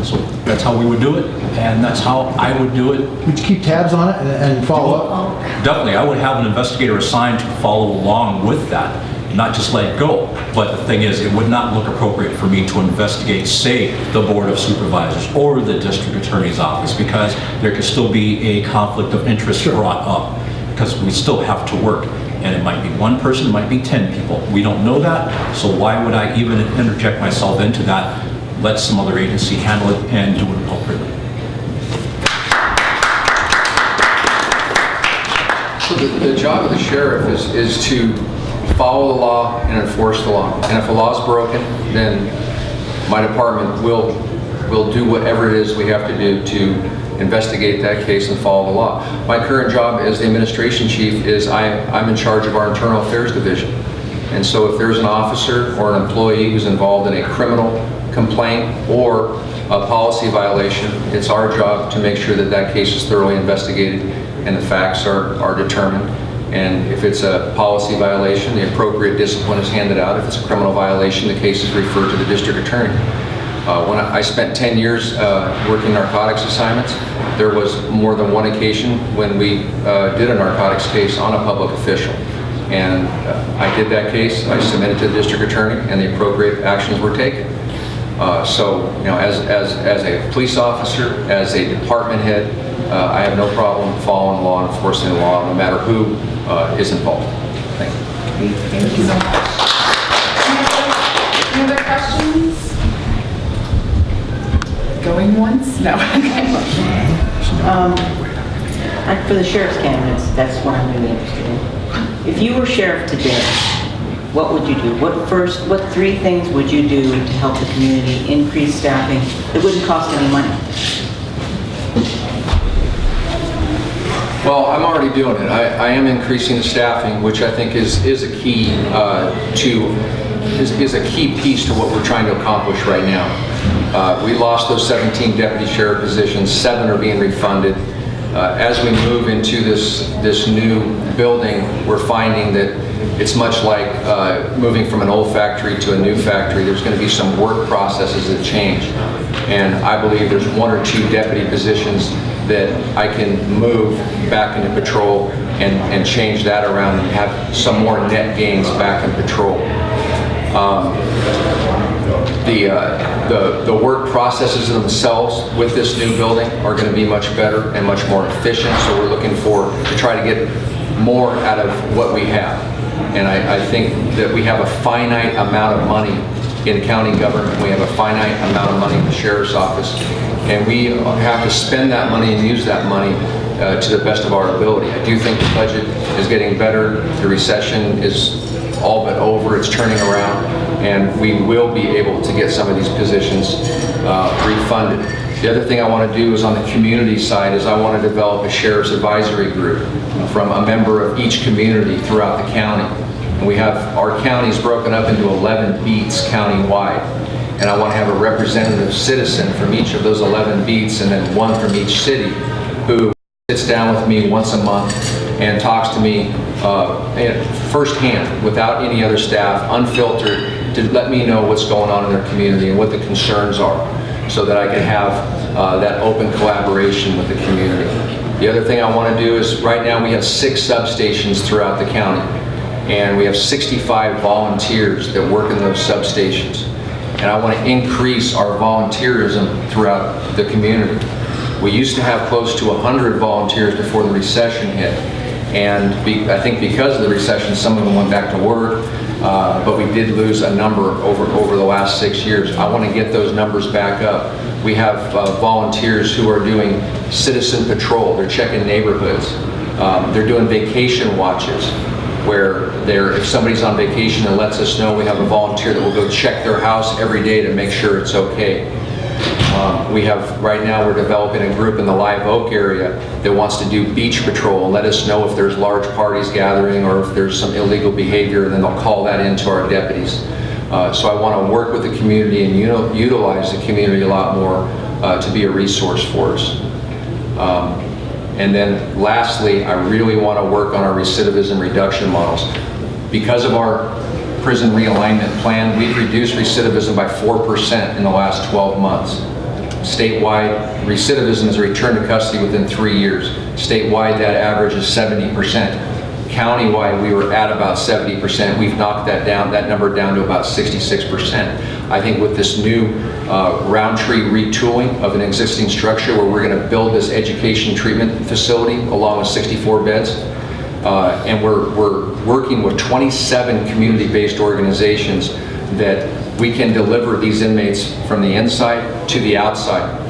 So that's how we would do it, and that's how I would do it. Would you keep tabs on it and follow up? Definitely, I would have an investigator assigned to follow along with that, not just let it go. But the thing is, it would not look appropriate for me to investigate, say, the Board of Supervisors or the District Attorney's Office, because there could still be a conflict of interest brought up, because we still have to work. And it might be one person, it might be 10 people. We don't know that, so why would I even interject myself into that? Let some other agency handle it and do it appropriately. So the job of the sheriff is to follow the law and enforce the law. And if a law is broken, then my department will do whatever it is we have to do to investigate that case and follow the law. My current job as the administration chief is I'm in charge of our internal affairs division. And so if there's an officer or an employee who's involved in a criminal complaint or a policy violation, it's our job to make sure that that case is thoroughly investigated and the facts are determined. And if it's a policy violation, the appropriate discipline is handed out. If it's a criminal violation, the case is referred to the district attorney. When I spent 10 years working narcotics assignments, there was more than one occasion when we did a narcotics case on a public official. And I did that case, I submitted to the district attorney, and the appropriate actions were taken. So, you know, as a police officer, as a department head, I have no problem following law and enforcing the law, no matter who is involved. Thank you. Thank you so much. Any other questions? Going once? No. For the sheriff's candidates, that's what I'm really interested in. If you were sheriff today, what would you do? What three things would you do to help the community increase staffing that wouldn't cost any money? Well, I'm already doing it. I am increasing the staffing, which I think is a key is a key piece to what we're trying to accomplish right now. We lost those 17 deputy sheriff positions. 7 are being refunded. As we move into this new building, we're finding that it's much like moving from an old factory to a new factory. There's going to be some work processes that change. And I believe there's 1 or 2 deputy positions that I can move back into patrol and change that around and have some more net gains back in patrol. The work processes themselves with this new building are going to be much better and much more efficient, so we're looking to try to get more out of what we have. And I think that we have a finite amount of money in county government. We have a finite amount of money in the sheriff's office, and we have to spend that money and use that money to the best of our ability. I do think the budget is getting better. The recession is all but over. It's turning around, and we will be able to get some of these positions refunded. The other thing I want to do is on the community side is I want to develop a sheriff's advisory group from a member of each community throughout the county. And we have our counties broken up into 11 beats county-wide. And I want to have a representative citizen from each of those 11 beats and then 1 from each city who sits down with me once a month and talks to me firsthand, without any other staff, unfiltered, to let me know what's going on in their community and what the concerns are, so that I can have that open collaboration with the community. The other thing I want to do is, right now we have 6 substations throughout the county, and we have 65 volunteers that work in those substations. And I want to increase our volunteerism throughout the community. We used to have close to 100 volunteers before the recession hit. And I think because of the recession, some of them went back to work, but we did lose a number over the last 6 years. I want to get those numbers back up. We have volunteers who are doing citizen patrol. They're checking neighborhoods. They're doing vacation watches, where if somebody's on vacation and lets us know, we have a volunteer that will go check their house every day to make sure it's okay. Right now we're developing a group in the Live Oak area that wants to do beach patrol and let us know if there's large parties gathering or if there's some illegal behavior, and then they'll call that into our deputies. So I want to work with the community and utilize the community a lot more to be a resource for us. And then lastly, I really want to work on our recidivism reduction models. Because of our prison realignment plan, we've reduced recidivism by 4% in the last 12 months. Statewide, recidivism is a return to custody within 3 years. Statewide, that average is 70%. Countywide, we were at about 70%. We've knocked that number down to about 66%. I think with this new round-tree retooling of an existing structure where we're going to build this education treatment facility along with 64 beds, and we're working with 27 community-based organizations that we can deliver these inmates from the inside to the outside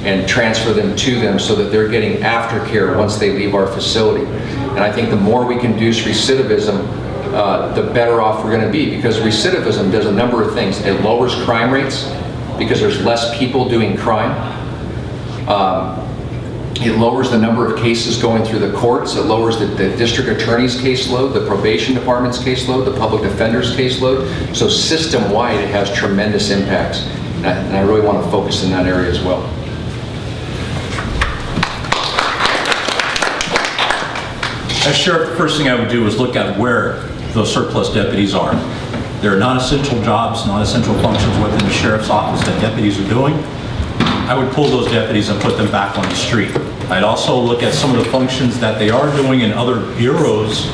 and transfer them to them so that they're getting aftercare once they leave our facility. And I think the more we can reduce recidivism, the better off we're going to be, because recidivism does a number of things. It lowers crime rates because there's less people doing crime. It lowers the number of cases going through the courts. It lowers the district attorney's caseload, the probation department's caseload, the public defender's caseload. So system-wide, it has tremendous impacts. And I really want to focus in that area as well. As sheriff, the first thing I would do is look at where those surplus deputies are. There are non-essential jobs, non-essential functions within the sheriff's office that deputies are doing. I would pull those deputies and put them back on the street. I'd also look at some of the functions that they are doing in other bureaus,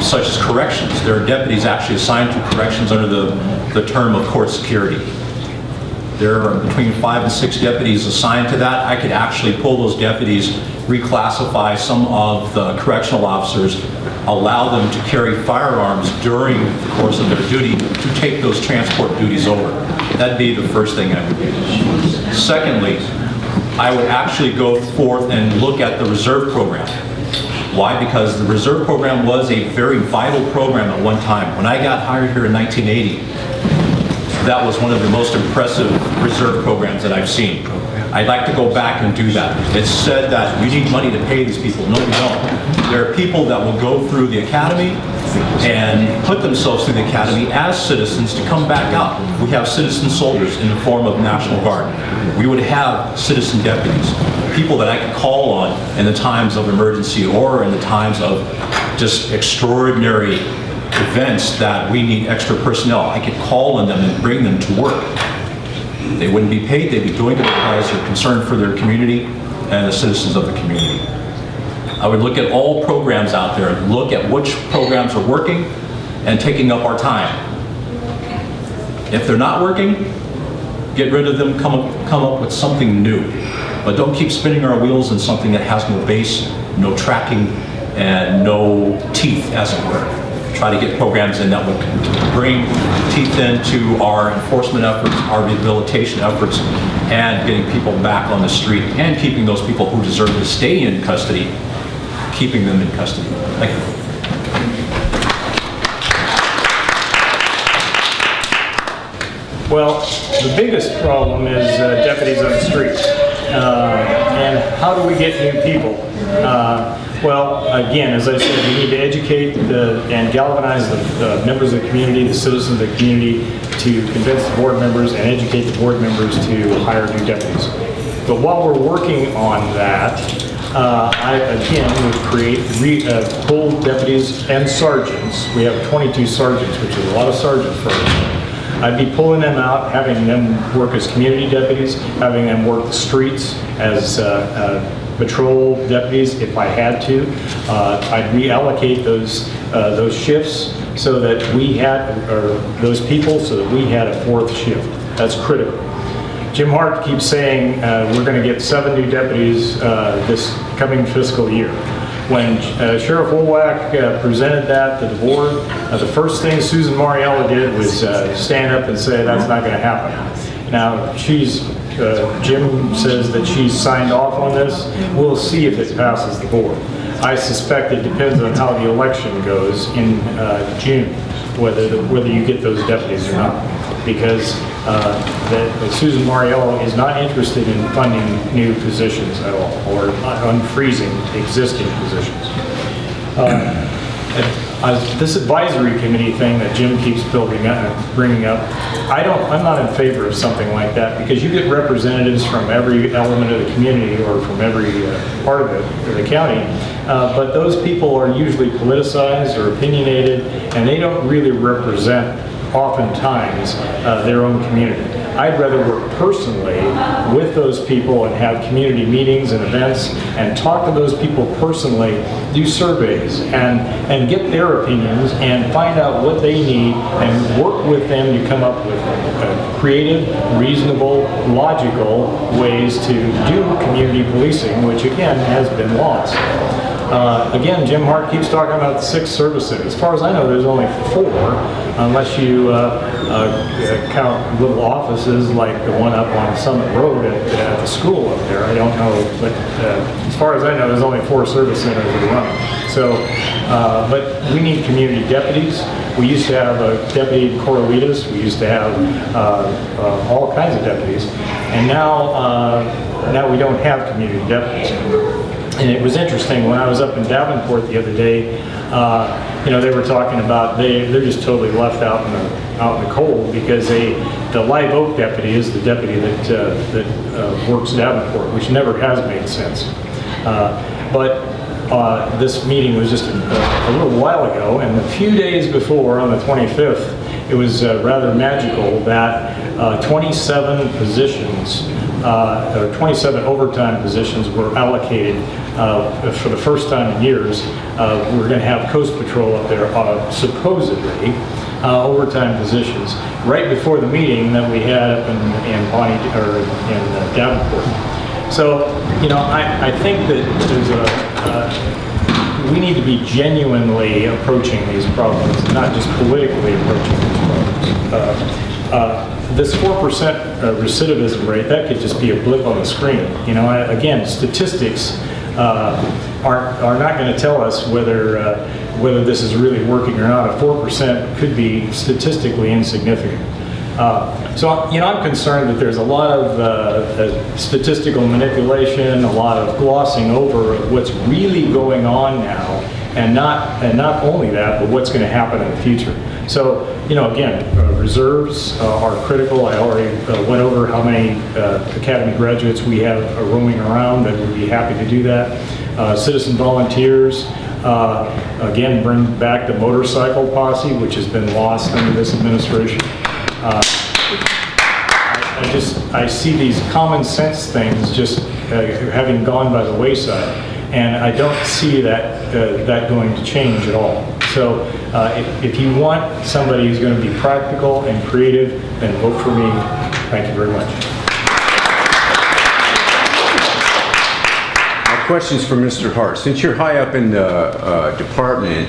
such as corrections. There are deputies actually assigned to corrections under the term of court security. There are between 5 and 6 deputies assigned to that. I could actually pull those deputies, reclassify some of the correctional officers, allow them to carry firearms during the course of their duty to take those transport duties over. That'd be the first thing I would do. Secondly, I would actually go forth and look at the reserve program. Why? Because the reserve program was a very vital program at one time. When I got hired here in 1980, that was one of the most impressive reserve programs that I've seen. I'd like to go back and do that. It's said that you need money to pay these people. No, we don't. There are people that will go through the academy and put themselves through the academy as citizens to come back out. We have citizen soldiers in the form of National Guard. We would have citizen deputies, people that I could call on in the times of emergency or in the times of just extraordinary events that we need extra personnel. I could call on them and bring them to work. They wouldn't be paid, they'd be doing it because they're concerned for their community and the citizens of the community. I would look at all programs out there, look at which programs are working and taking up our time. If they're not working, get rid of them, come up with something new. But don't keep spinning our wheels in something that has no base, no tracking, and no teeth, as it were. Try to get programs in that would bring teeth into our enforcement efforts, our rehabilitation efforts, and getting people back on the street and keeping those people who deserve to stay in custody, keeping them in custody. Thank you. Well, the biggest problem is deputies on the street. And how do we get new people? Well, again, as I said, we need to educate and galvanize the members of the community, the citizens of the community, to convince the board members and educate the board members to hire new deputies. But while we're working on that, I again would create full deputies and sergeants. We have 22 sergeants, which is a lot of sergeants for us. I'd be pulling them out, having them work as community deputies, having them work the streets as patrol deputies if I had to. I'd reallocate those shifts so that we had, or those people, so that we had a 4th shift. That's critical. Jim Hart keeps saying we're going to get 7 new deputies this coming fiscal year. When Sheriff Woolwack presented that to the board, the first thing Susan Mariella did was stand up and say that's not going to happen. Now, Jim says that she's signed off on this. We'll see if it passes the board. I suspect it depends on how the election goes in June, whether you get those deputies or not. Because Susan Mariella is not interested in funding new positions at all, or unfreezing existing positions. this advisory committee thing that Jim keeps bringing up, I'm not in favor of something like that, because you get representatives from every element of the community or from every part of the county, but those people are usually politicized or opinionated, and they don't really represent oftentimes their own community. I'd rather work personally with those people and have community meetings and events and talk to those people personally, do surveys and get their opinions and find out what they need and work with them to come up with creative, reasonable, logical ways to do community policing, which again has been lost. Again, Jim Hart keeps talking about 6 services. As far as I know, there's only 4, unless you count little offices like the one up on Summit Road at the school up there. I don't know, but as far as I know, there's only 4 service centers that run. So, but we need community deputies. We used to have a deputy in Corralitas. We used to have all kinds of deputies, and now we don't have community deputies. And it was interesting, when I was up in Davenport the other day, they were talking about they're just totally left out in the cold, because the Live Oak deputy is the deputy that works Davenport, which never has made sense. But this meeting was just a little while ago, and a few days before, on the 25th, it was rather magical that 27 positions, or 27 overtime positions were allocated for the first time in years. We're going to have Coast Patrol up there, supposedly, overtime positions, right before the meeting that we had up in Davenport. So, I think that there's we need to be genuinely approaching these problems, not just politically approaching these problems. This 4% recidivism rate, that could just be a blip on the screen. Again, statistics are not going to tell us whether this is really working or not. A 4% could be statistically insignificant. So I'm concerned that there's a lot of statistical manipulation, a lot of glossing over what's really going on now, and not only that, but what's going to happen in the future. So, again, reserves are critical. I already went over how many academy graduates we have roaming around that would be happy to do that. Citizen volunteers, again, bring back the motorcycle posse, which has been lost under this administration. I see these common sense things just having gone by the wayside, and I don't see that going to change at all. So if you want somebody who's going to be practical and creative, then vote for me. Thank you very much. My question's for Mr. Hart. Since you're high up in the department,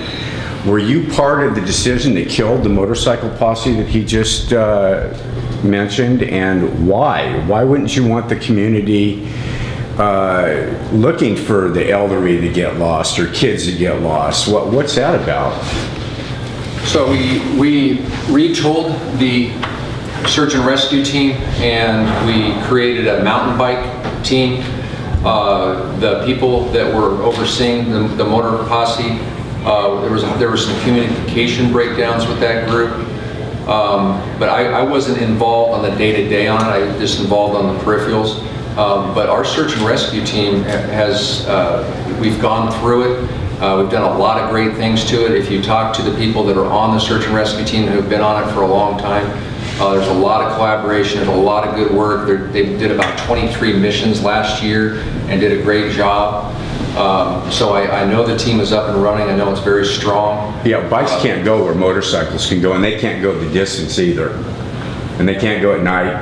were you part of the decision that killed the motorcycle posse that he just mentioned, and why? Why wouldn't you want the community looking for the elderly to get lost or kids to get lost? What's that about? So we retooled the search and rescue team, and we created a mountain bike team. The people that were overseeing the motor posse, there were some communication breakdowns with that group. But I wasn't involved on the day-to-day on it. I was just involved on the peripherals. But our search and rescue team we've gone through it. We've done a lot of great things to it. If you talk to the people that are on the search and rescue team who have been on it for a long time, there's a lot of collaboration, there's a lot of good work. They did about 23 missions last year and did a great job. So I know the team is up and running. I know it's very strong. Yeah, bikes can't go where motorcycles can go, and they can't go the distance either. And they can't go at night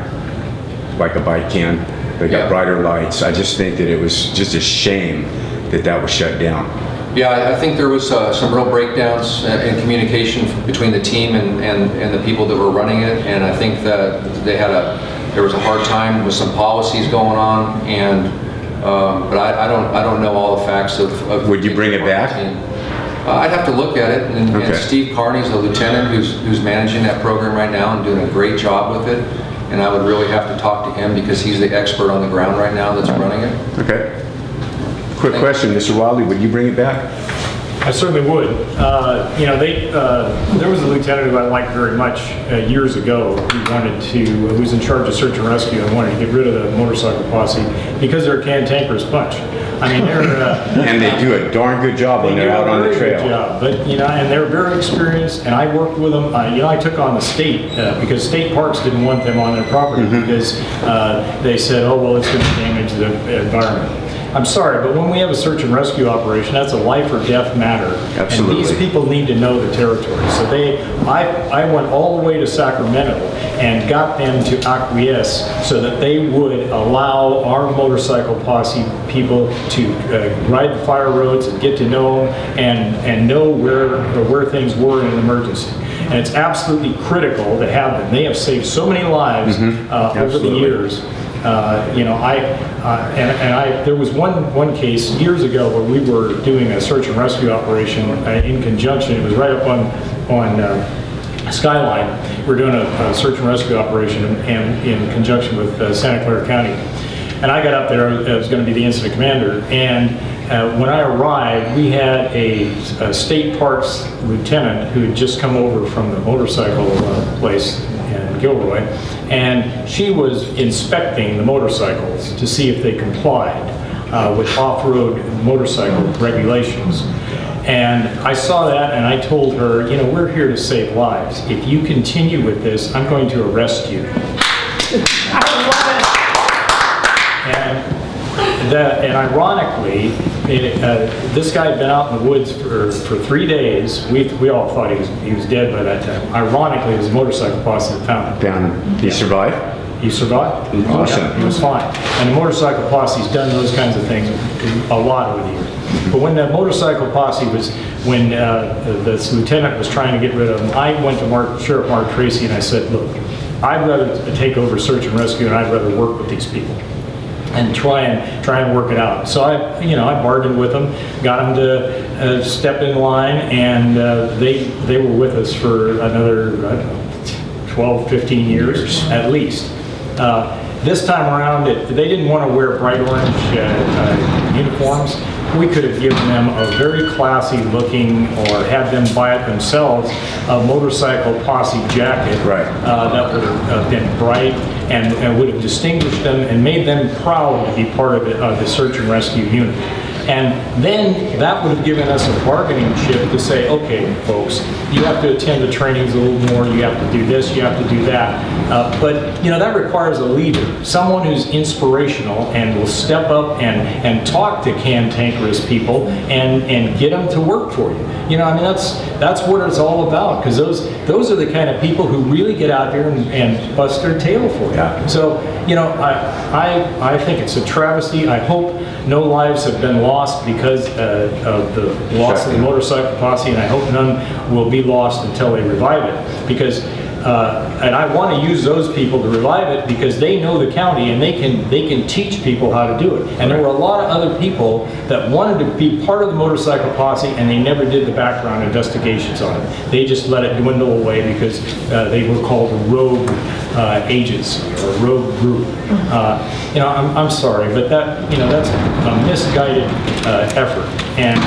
like a bike can. They got brighter lights. I just think that it was just a shame that was shut down. Yeah, I think there was some real breakdowns in communication between the team and the people that were running it, and I think that there was a hard time with some policies going on, and but I don't know all the facts of Would you bring it back? I'd have to look at it, and Steve Carney's the lieutenant who's managing that program right now and doing a great job with it, and I would really have to talk to him because he's the expert on the ground right now that's running it. Okay. Quick question, Mr. Wildey, would you bring it back? I certainly would. You know, there was a lieutenant who I liked very much years ago who was in charge of search and rescue and wanted to get rid of the motorcycle posse because they're a cantankerous bunch. I mean, they're... And they do a darn good job when they're out on the trail. Good job. But, you know, and they're very experienced, and I worked with them. You know, I took on the state because state parks didn't want them on their property because they said, oh, well, it's going to damage the environment. I'm sorry, but when we have a search and rescue operation, that's a life or death matter. Absolutely. And these people need to know the territory. So I went all the way to Sacramento and got them to acquiesce so that they would allow our motorcycle posse people to ride the fire roads and get to know them and know where things were in an emergency. And it's absolutely critical to have them. They have saved so many lives over the years. You know, there was one case years ago where we were doing a search and rescue operation in conjunction. It was right up on Skyline. We were doing a search and rescue operation and in conjunction with Santa Clara County. And I got up there, I was going to be the incident commander, and when I arrived, we had a state parks lieutenant who had just come over from the motorcycle place in Gilroy, and she was inspecting the motorcycles to see if they complied with off-road motorcycle regulations. And I saw that and I told her, you know, we're here to save lives. If you continue with this, I'm going to arrest you. And ironically, this guy had been out in the woods for 3 days. We all thought he was dead by that time. Ironically, it was a motorcycle posse that found him. He survived? He survived. Awesome. Yeah, he was fine. And the motorcycle posse's done those kinds of things a lot over the years. But when the motorcycle posse when this lieutenant was trying to get rid of him, I went to Sheriff Mark Tracy and I said, look, I'd rather take over search and rescue and I'd rather work with these people and try and work it out. So I bargained with them, got them to step in line, and they were with us for another 12, 15 years at least. This time around, they didn't want to wear bright orange uniforms. We could have given them a very classy looking, or had them buy it themselves, a motorcycle posse jacket that would have been bright and would have distinguished them and made them proud to be part of the search and rescue unit. And then that would have given us a bargaining chip to say, okay, folks, you have to attend the trainings a little more, you have to do this, you have to do that. But, you know, that requires a leader, someone who's inspirational and will step up and talk to cantankerous people and get them to work for you. You know, I mean, that's what it's all about, because those are the kind of people who really get out here and bust their tail for you. Yeah. So, you know, I think it's a travesty. I hope no lives have been lost because of the loss of the motorcycle posse, and I hope none will be lost until they revive it. Because, and I want to use those people to revive it because they know the county and they can teach people how to do it. And there were a lot of other people that wanted to be part of the motorcycle posse and they never did the background investigations on it. They just let it dwindle away because they were called rogue agency or rogue group. You know, I'm sorry, but that's a misguided effort. And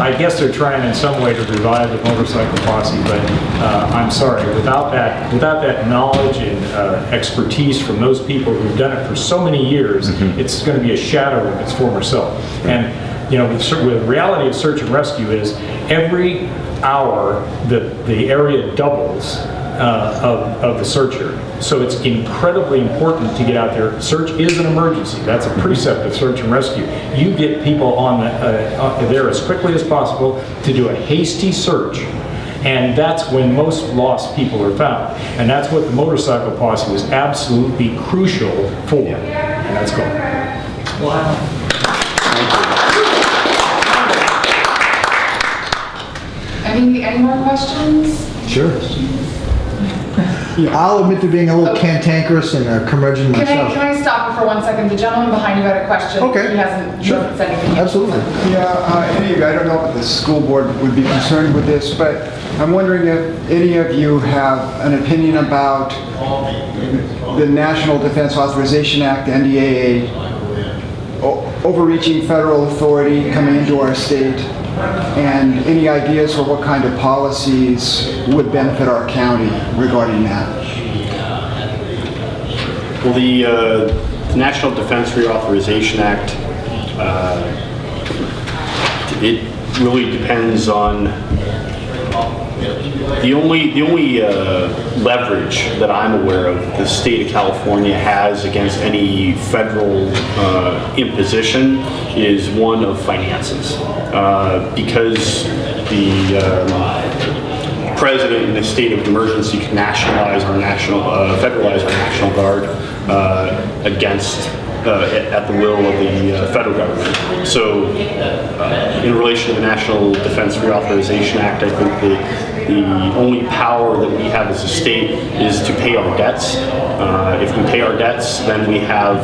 I guess they're trying in some way to revive the motorcycle posse, but I'm sorry, without that knowledge and expertise from those people who've done it for so many years, it's going to be a shadow of its former self. And you know, the reality of search and rescue is every hour the area doubles of the searcher. So it's incredibly important to get out there. Search is an emergency. That's a precept of search and rescue. You get people on there as quickly as possible to do a hasty search. And that's when most lost people are found. And that's what the motorcycle posse was absolutely crucial for. And that's gone. Wow. Any more questions? Sure. I'll admit to being a little cantankerous and a curmudgeon myself. Can I stop you for 1 second? The gentleman behind you had a question. Okay. He hasn't said anything yet. Absolutely. Yeah, any of you, I don't know if the school board would be concerned with this, but I'm wondering if any of you have an opinion about the National Defense Authorization Act, the NDAA, overreaching federal authority coming into our state and any ideas for what kind of policies would benefit our county regarding that? Well, the National Defense Reauthorization Act, it really depends on the only leverage that I'm aware of the state of California has against any federal imposition is one of finances, because the president in a state of emergency can nationalize our federalize our National Guard against at the will of the federal government. So in relation to the National Defense Reauthorization Act, I think the only power that we have as a state is to pay our debts. If we pay our debts, then we have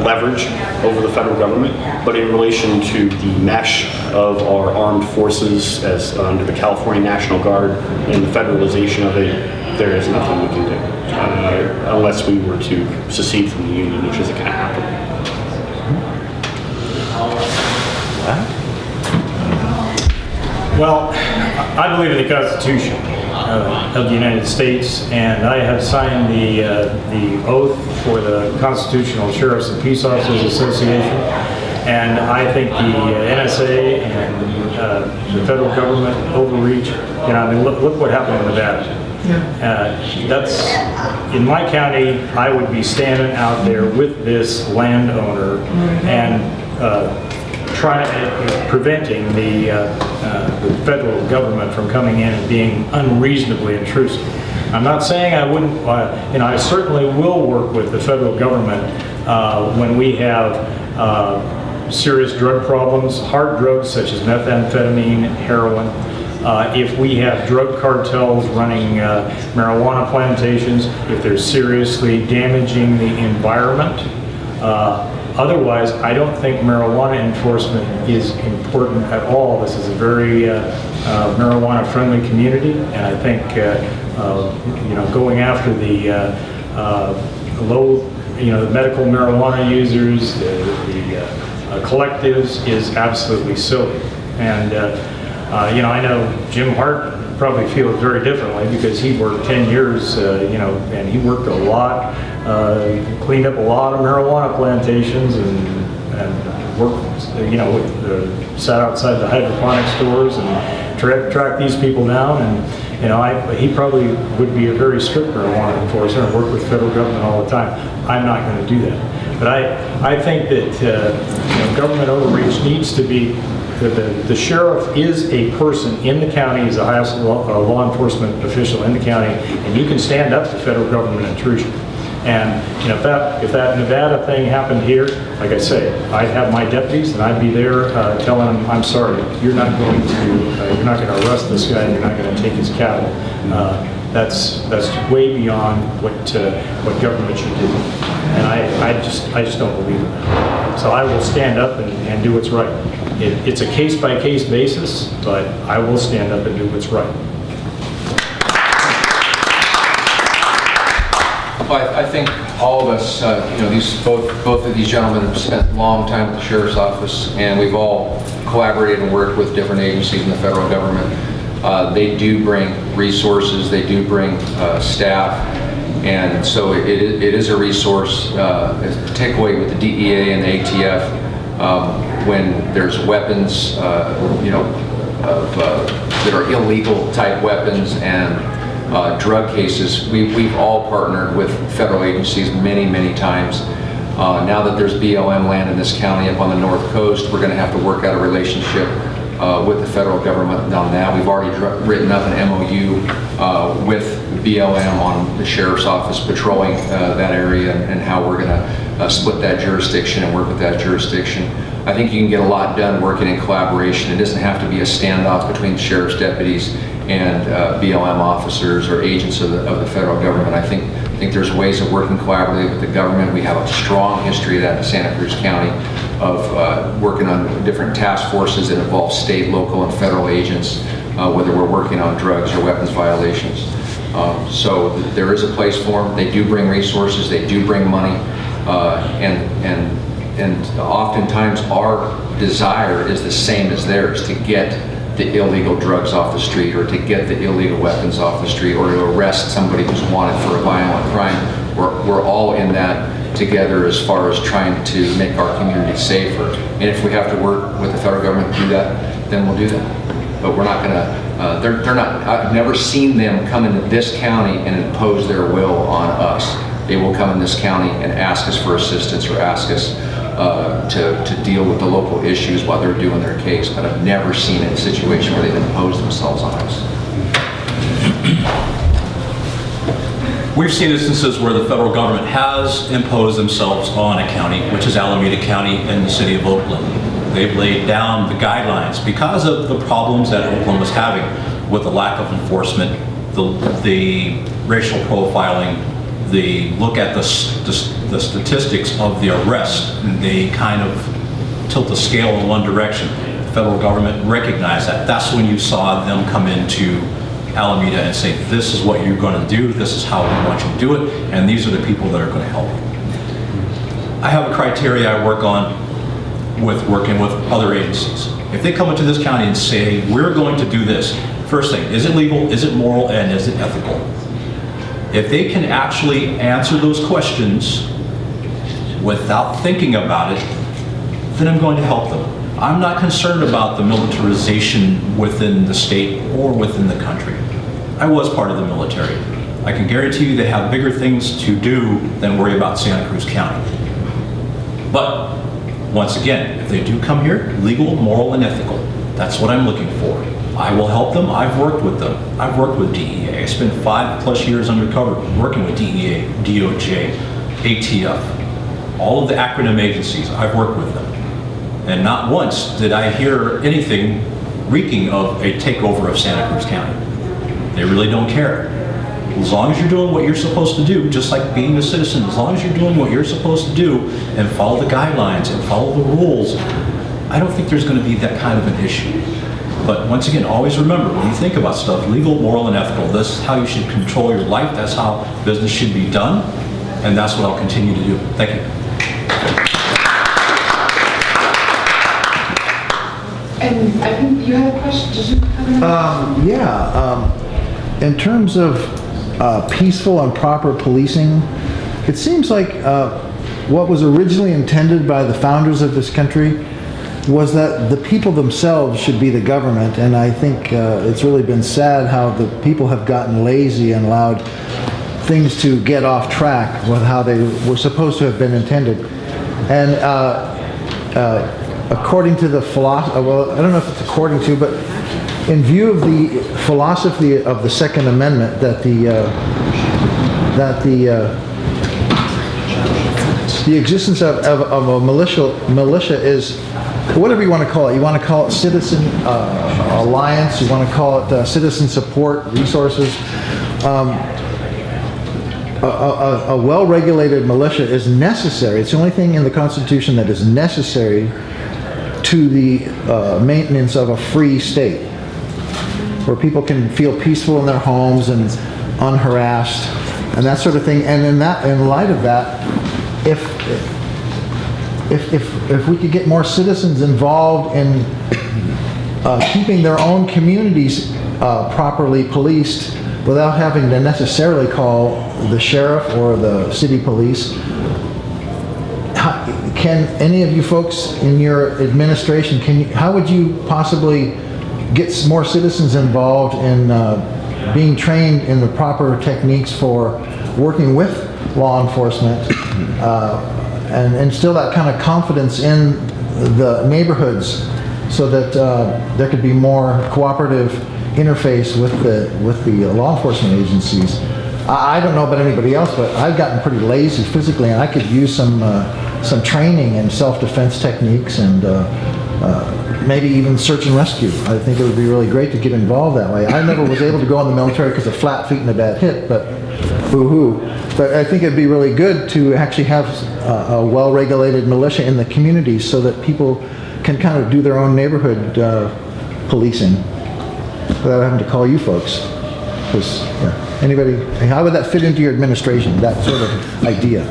leverage over the federal government. But in relation to the mesh of our armed forces as under the California National Guard and the federalization of it, there is nothing we can do unless we were to secede from the Union, which isn't going to happen. Well, I believe in the Constitution of the United States, and I have signed the oath for the Constitutional Sheriffs and Peace Officers Association, and I think the NSA and the federal government overreach. You know, I mean, look what happened in Nevada. That's in my county. I would be standing out there with this landowner and preventing the federal government from coming in and being unreasonably intrusive. I'm not saying I wouldn't, and I certainly will work with the federal government when we have serious drug problems, hard drugs such as methamphetamine, heroin. If we have drug cartels running marijuana plantations, if they're seriously damaging the environment. Otherwise, I don't think marijuana enforcement is important at all. This is a very marijuana-friendly community, and I think going after the the medical marijuana users, the collectives is absolutely silly. And I know Jim Hart probably feels very differently because he worked 10 years, and he worked a lot, cleaned up a lot of marijuana plantations and worked, sat outside the hydroponic stores and tracked these people down. And he probably would be a very strict marijuana enforcer and work with the federal government all the time. I'm not going to do that. But I think that government overreach needs to be. The sheriff is a person in the county, he's the highest law enforcement official in the county, and you can stand up to federal government intrusion. And if that Nevada thing happened here, like I say, I'd have my deputies and I'd be there telling them, I'm sorry, you're not going to arrest this guy, and you're not going to take his cattle. That's way beyond what government should do, and I just don't believe in that. So I will stand up and do what's right. It's a case-by-case basis, but I will stand up and do what's right. Well, I think all of us, both of these gentlemen have spent a long time at the Sheriff's Office, and we've all collaborated and worked with different agencies in the federal government. They do bring resources, they do bring staff, and so it is a resource, particularly with the DEA and the ATF. When there's weapons, that are illegal type weapons and drug cases, we've all partnered with federal agencies many times. Now that there's BLM land in this county up on the north coast, we're going to have to work out a relationship with the federal government on that. We've already written up an MOU with BLM on the Sheriff's Office patrolling that area and how we're going to split that jurisdiction and work with that jurisdiction. I think you can get a lot done working in collaboration. It doesn't have to be a standoff between sheriff's deputies and BLM officers or agents of the federal government. I think there's ways of working collaboratively with the government. We have a strong history of that in Santa Cruz County of working on different task forces that involve state, local, and federal agents, whether we're working on drugs or weapons violations. So there is a place for them. They do bring resources. They do bring money. And oftentimes our desire is the same as theirs, to get the illegal drugs off the street, or to get the illegal weapons off the street, or to arrest somebody who's wanted for a violent crime. We're all in that together as far as trying to make our community safer. And if we have to work with the federal government to do that, then we'll do that. But we're not going to, they're not, I've never seen them come into this county and impose their will on us. They will come in this county and ask us for assistance or ask us to deal with the local issues while they're doing their case. But I've never seen a situation where they've imposed themselves on us. We've seen instances where the federal government has imposed themselves on a county, which is Alameda County and the city of Oakland. They've laid down the guidelines because of the problems that Oakland was having with the lack of enforcement, the racial profiling, the look at the statistics of the arrest. They kind of tilt the scale in one direction. The federal government recognized that. That's when you saw them come into Alameda and say, this is what you're going to do, this is how we want you to do it, and these are the people that are going to help you. I have a criteria I work on with working with other agencies. If they come into this county and say, we're going to do this, first thing, is it legal, is it moral, and is it ethical? If they can actually answer those questions without thinking about it, then I'm going to help them. I'm not concerned about the militarization within the state or within the country. I was part of the military. I can guarantee you they have bigger things to do than worry about Santa Cruz County. But once again, if they do come here, legal, moral, and ethical, that's what I'm looking for. I will help them. I've worked with them. I've worked with DEA. I spent 5+ years undercover working with DEA, DOJ, ATF, all of the acronym agencies. I've worked with them. And not once did I hear anything reeking of a takeover of Santa Cruz County. They really don't care. As long as you're doing what you're supposed to do, just like being a citizen, as long as you're doing what you're supposed to do and follow the guidelines and follow the rules, I don't think there's going to be that kind of an issue. But once again, always remember, when you think about stuff, legal, moral, and ethical, this is how you should control your life, that's how business should be done, and that's what I'll continue to do. Thank you. And I think you had a question. Did you have Yeah. In terms of peaceful and proper policing, it seems like what was originally intended by the founders of this country was that the people themselves should be the government, and I think it's really been sad how the people have gotten lazy and allowed things to get off track with how they were supposed to have been intended. And according to the philosophy, well, I don't know if it's according to, but in view of the philosophy of the Second Amendment, that the existence of a militia is, whatever you want to call it. You want to call it citizen alliance, you want to call it citizen support resources. A well-regulated militia is necessary. It's the only thing in the Constitution that is necessary to the maintenance of a free state, where people can feel peaceful in their homes and unharassed and that sort of thing. And in light of that, if we could get more citizens involved in keeping their own communities properly policed without having to necessarily call the sheriff or the city police, can any of you folks in your administration, how would you possibly get more citizens involved in being trained in the proper techniques for working with law enforcement and instill that kind of confidence in the neighborhoods so that there could be more cooperative interface with the law enforcement agencies? I don't know about anybody else, but I've gotten pretty lazy physically, and I could use some training in self-defense techniques and maybe even search and rescue. I think it would be really great to get involved that way. I never was able to go in the military because of flat feet and a bad hip, but boo-hoo. But I think it'd be really good to actually have a well-regulated militia in the communities so that people can kind of do their own neighborhood policing without having to call you folks. Because, anybody, how would that fit into your administration, that sort of idea?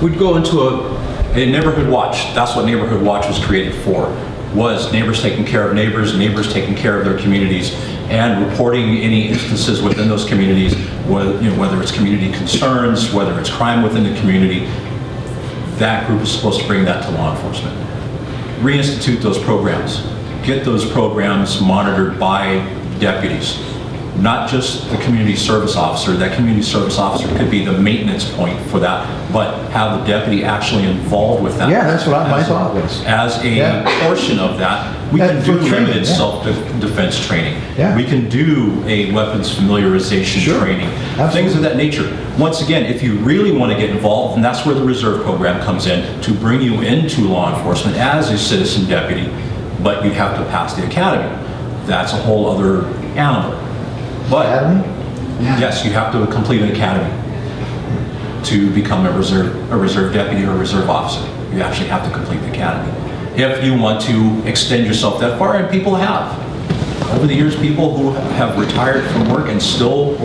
We'd go into a neighborhood watch. That's what neighborhood watch was created for. was neighbors taking care of neighbors, neighbors taking care of their communities, and reporting any instances within those communities, whether it's community concerns, whether it's crime within the community. That group is supposed to bring that to law enforcement. Reinstitute those programs. Get those programs monitored by deputies, not just the community service officer. That community service officer could be the maintenance point for that, but have the deputy actually involved with that. Yeah, that's what my thought was. As a portion of that, we can do limited self-defense training. Yeah. We can do a weapons familiarization training, things of that nature. Once again, if you really want to get involved, and that's where the reserve program comes in, to bring you into law enforcement as a citizen deputy, but you have to pass the academy. That's a whole other animal. But yes, you have to complete an academy to become a reserve deputy or a reserve officer. You actually have to complete the academy if you want to extend yourself that far, and people have. Over the years, people who have retired from work and still,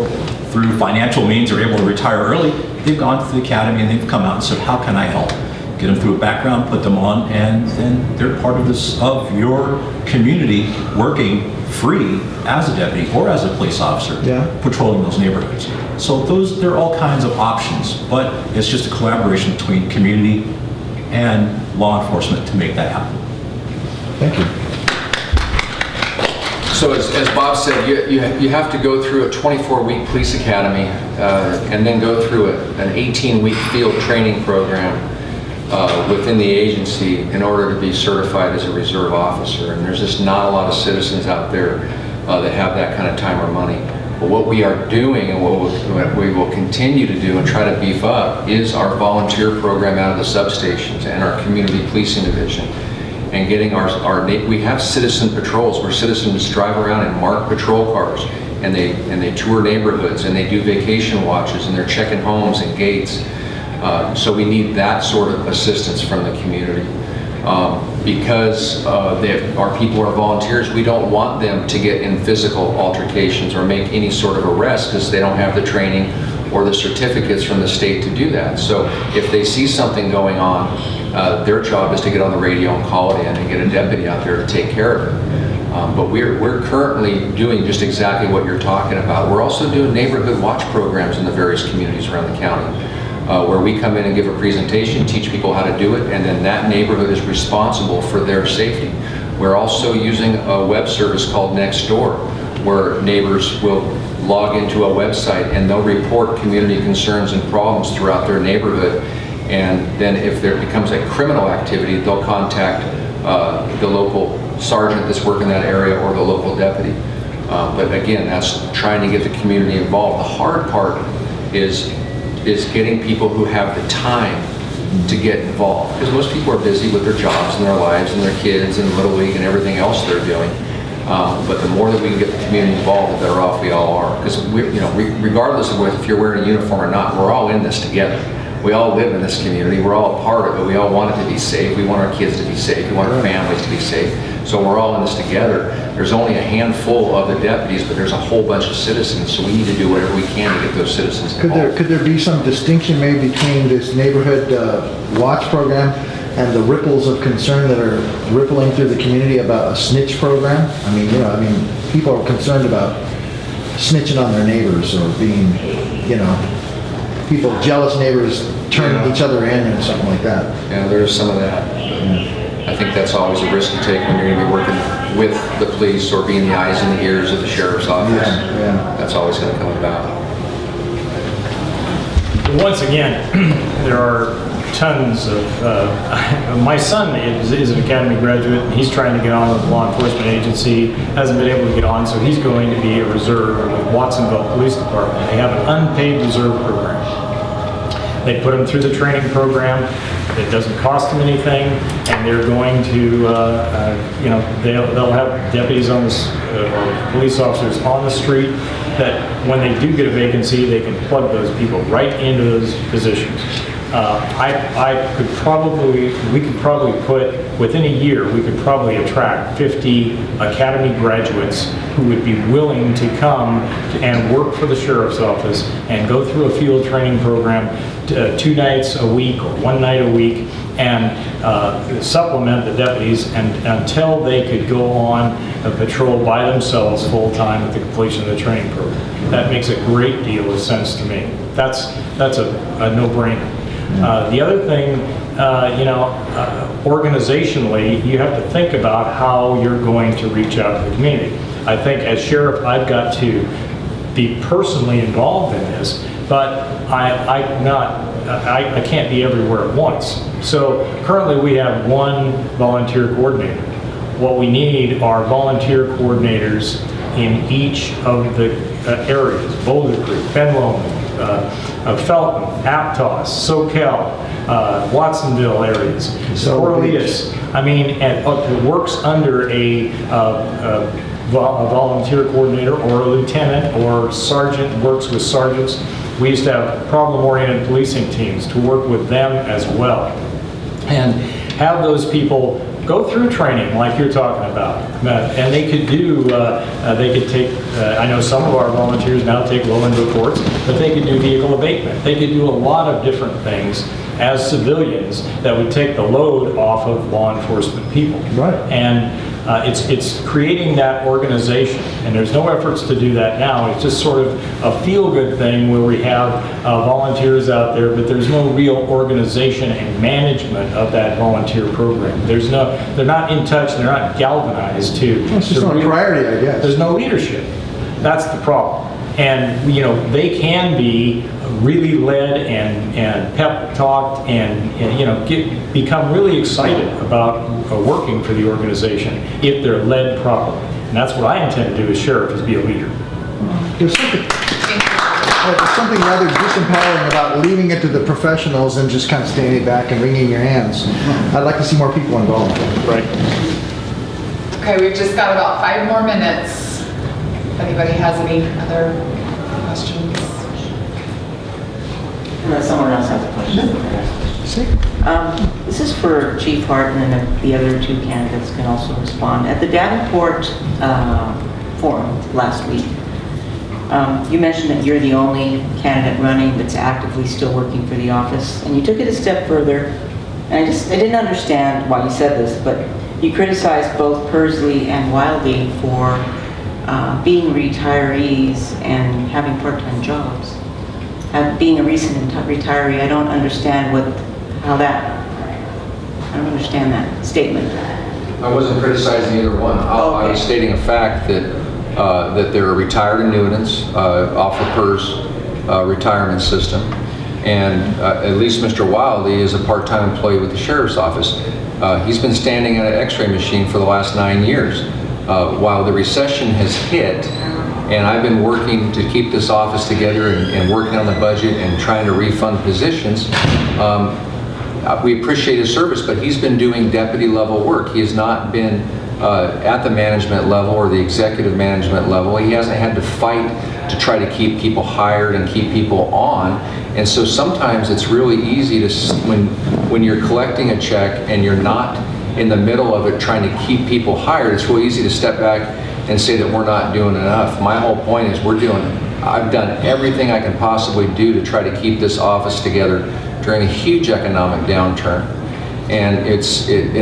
through financial means, are able to retire early, they've gone to the academy and they've come out and said, how can I help? Get them through a background, put them on, and then they're part of your community, working free as a deputy or as a police officer, patrolling those neighborhoods. So there are all kinds of options, but it's just a collaboration between community and law enforcement to make that happen. Thank you. So as Bob said, you have to go through a 24-week police academy and then go through an 18-week field training program within the agency in order to be certified as a reserve officer. And there's just not a lot of citizens out there that have that kind of time or money. But what we are doing and what we will continue to do and try to beef up is our volunteer program out of the substations and our community policing division. And getting we have citizen patrols where citizens drive around and mark patrol cars, and they tour neighborhoods and they do vacation watches and they're checking homes and gates. So we need that sort of assistance from the community. Because our people are volunteers, we don't want them to get in physical altercations or make any sort of arrest because they don't have the training or the certificates from the state to do that. So if they see something going on, their job is to get on the radio and call it in and get a deputy out there to take care of it. But we're currently doing just exactly what you're talking about. We're also doing neighborhood watch programs in the various communities around the county, where we come in and give a presentation, teach people how to do it, and then that neighborhood is responsible for their safety. We're also using a web service called Nextdoor, where neighbors will log into a website and they'll report community concerns and problems throughout their neighborhood. And then if there becomes a criminal activity, they'll contact the local sergeant that's working that area or the local deputy. But again, that's trying to get the community involved. The hard part is getting people who have the time to get involved. Because most people are busy with their jobs and their lives and their kids and Little League and everything else they're doing. But the more that we can get the community involved, the better off we all are. Because regardless of if you're wearing a uniform or not, we're all in this together. We all live in this community. We're all a part of it. We all want it to be safe. We want our kids to be safe. We want our families to be safe. So we're all in this together. There's only a handful of the deputies, but there's a whole bunch of citizens. So we need to do whatever we can to get those citizens involved. Could there be some distinction maybe between this neighborhood watch program and the ripples of concern that are rippling through the community about a snitch program? I mean, people are concerned about snitching on their neighbors or being, people, jealous neighbors turning each other in and something like that. Yeah, there's some of that. I think that's always a risk to take when you're going to be working with the police or being the eyes and the ears of the sheriff's office. That's always going to come about. Once again, there are tons of, my son is an academy graduate, and he's trying to get on with the law enforcement agency, hasn't been able to get on, so he's going to be a reserve with Watsonville Police Department. They have an unpaid reserve program. They put him through the training program. It doesn't cost them anything, and they're going to, they'll have deputies on this, or police officers on the street that when they do get a vacancy, they can plug those people right into those positions. we could probably put, within a year, we could probably attract 50 academy graduates who would be willing to come and work for the sheriff's office and go through a field training program 2 nights a week or 1 night a week, and supplement the deputies until they could go on a patrol by themselves full-time at the completion of the training program. That makes a great deal of sense to me. That's a no-brainer. The other thing, organizationally, you have to think about how you're going to reach out to the community. I think as sheriff, I've got to be personally involved in this, but I can't be everywhere at once. So currently we have 1 volunteer coordinator. What we need are volunteer coordinators in each of the areas: Boulder Creek, Ben Lomond, Felton, Aptos, Soquel, Watsonville areas, Corliss. I mean, and it works under a volunteer coordinator or a lieutenant or sergeant, works with sergeants. We used to have problem-oriented policing teams to work with them as well, and have those people go through training like you're talking about. And they could do, they could take, I know some of our volunteers now take low-end reports, but they could do vehicle abatement. They could do a lot of different things as civilians that would take the load off of law enforcement people. Right. And it's creating that organization, and there's no efforts to do that now. It's just sort of a feel-good thing where we have volunteers out there, but there's no real organization and management of that volunteer program. They're not in touch, they're not galvanized to. It's just not a priority, I guess. There's no leadership. That's the problem. And they can be really led and pep talked and become really excited about working for the organization if they're led properly. And that's what I intend to do as sheriff, is be a leader. There's something rather disempowering about leaving it to the professionals and just kind of standing back and wringing your hands. I'd like to see more people involved. Right. Okay, we've just got about 5 more minutes. If anybody has any other questions. Unless someone else has a question. This is for Chief Hart, and then the other 2 candidates can also respond. At the Davenport forum last week, you mentioned that you're the only candidate running that's actively still working for the office, and you took it a step further. And I didn't understand why you said this, but you criticized both Pursley and Wildey for being retirees and having part-time jobs. Being a recent retiree, I don't understand I don't understand that statement. I wasn't criticizing either one. I was stating a fact that there are retired annuitants off of PERS retirement system, and at least Mr. Wildey is a part-time employee with the Sheriff's Office. He's been standing at an x-ray machine for the last 9 years. While the recession has hit, and I've been working to keep this office together and working on the budget and trying to refund positions, we appreciate his service, but he's been doing deputy level work. He has not been at the management level or the executive management level. He hasn't had to fight to try to keep people hired and keep people on. And so sometimes it's really easy to, when you're collecting a check and you're not in the middle of it trying to keep people hired, it's really easy to step back and say that we're not doing enough. My whole point is I've done everything I can possibly do to try to keep this office together during a huge economic downturn. And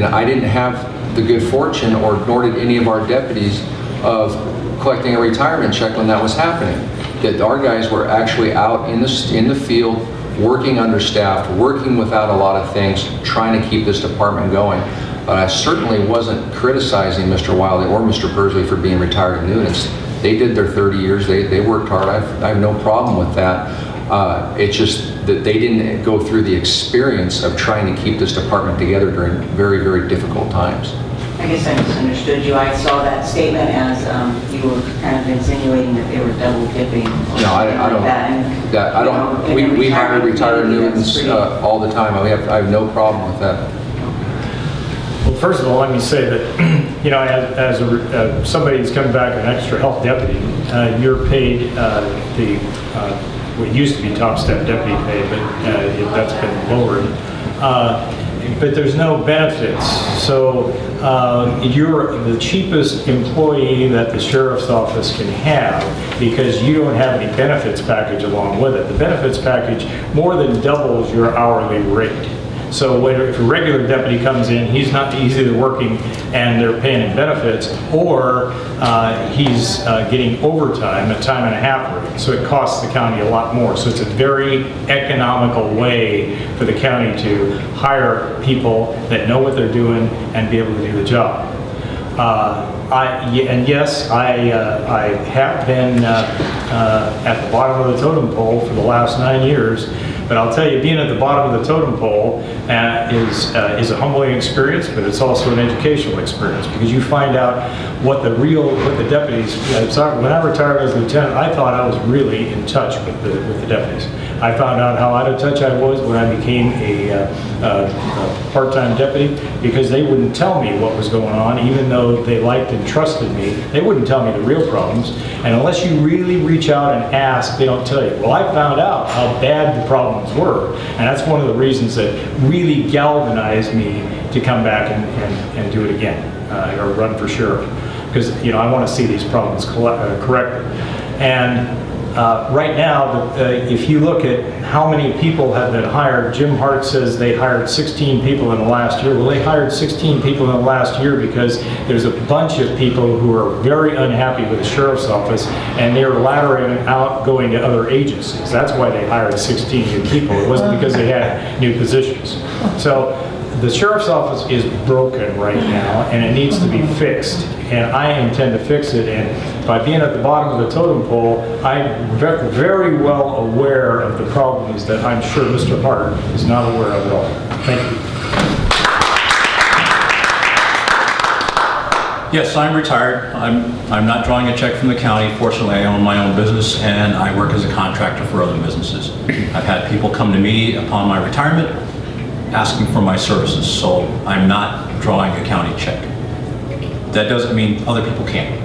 I didn't have the good fortune, nor did any of our deputies, of collecting a retirement check when that was happening. That our guys were actually out in the field, working understaffed, working without a lot of things, trying to keep this department going. But I certainly wasn't criticizing Mr. Wildey or Mr. Pursley for being retired annuitants. They did their 30 years, they worked hard. I have no problem with that. It's just that they didn't go through the experience of trying to keep this department together during very, very difficult times. I guess I misunderstood you. I saw that statement as you were kind of insinuating that they were double dipping. No, I don't. We hire retired annuitants all the time. I have no problem with that. Well, first of all, let me say that, as somebody who's coming back, an extra health deputy, you're paid the what used to be top step deputy pay, but that's been lowered. But there's no benefits. So you're the cheapest employee that the sheriff's office can have because you don't have any benefits package along with it. The benefits package more than doubles your hourly rate. So if a regular deputy comes in, he's either working and they're paying him benefits, or he's getting overtime at time and a half rate. So it costs the county a lot more. So it's a very economical way for the county to hire people that know what they're doing and be able to do the job. And yes, I have been at the bottom of the totem pole for the last 9 years. But I'll tell you, being at the bottom of the totem pole is a humbling experience, but it's also an educational experience because you find out what the deputies. When I retired as lieutenant, I thought I was really in touch with the deputies. I found out how out of touch I was when I became a part-time deputy because they wouldn't tell me what was going on, even though they liked and trusted me. They wouldn't tell me the real problems, and unless you really reach out and ask, they don't tell you. Well, I found out how bad the problems were, and that's one of the reasons that really galvanized me to come back and do it again, or run for sheriff, because I want to see these problems corrected. And right now, if you look at how many people have been hired, Jim Hart says they hired 16 people in the last year. Well, they hired 16 people in the last year because there's a bunch of people who are very unhappy with the sheriff's office, and they're laddering out going to other agencies. That's why they hired 16 new people. It wasn't because they had new positions. So the sheriff's office is broken right now, and it needs to be fixed. And I intend to fix it. And by being at the bottom of the totem pole, I'm very well aware of the problems that I'm sure Mr. Hart is not aware of at all. Thank you. Yes, I'm retired. I'm not drawing a check from the county. Fortunately, I own my own business and I work as a contractor for other businesses. I've had people come to me upon my retirement asking for my services, so I'm not drawing a county check. That doesn't mean other people can't.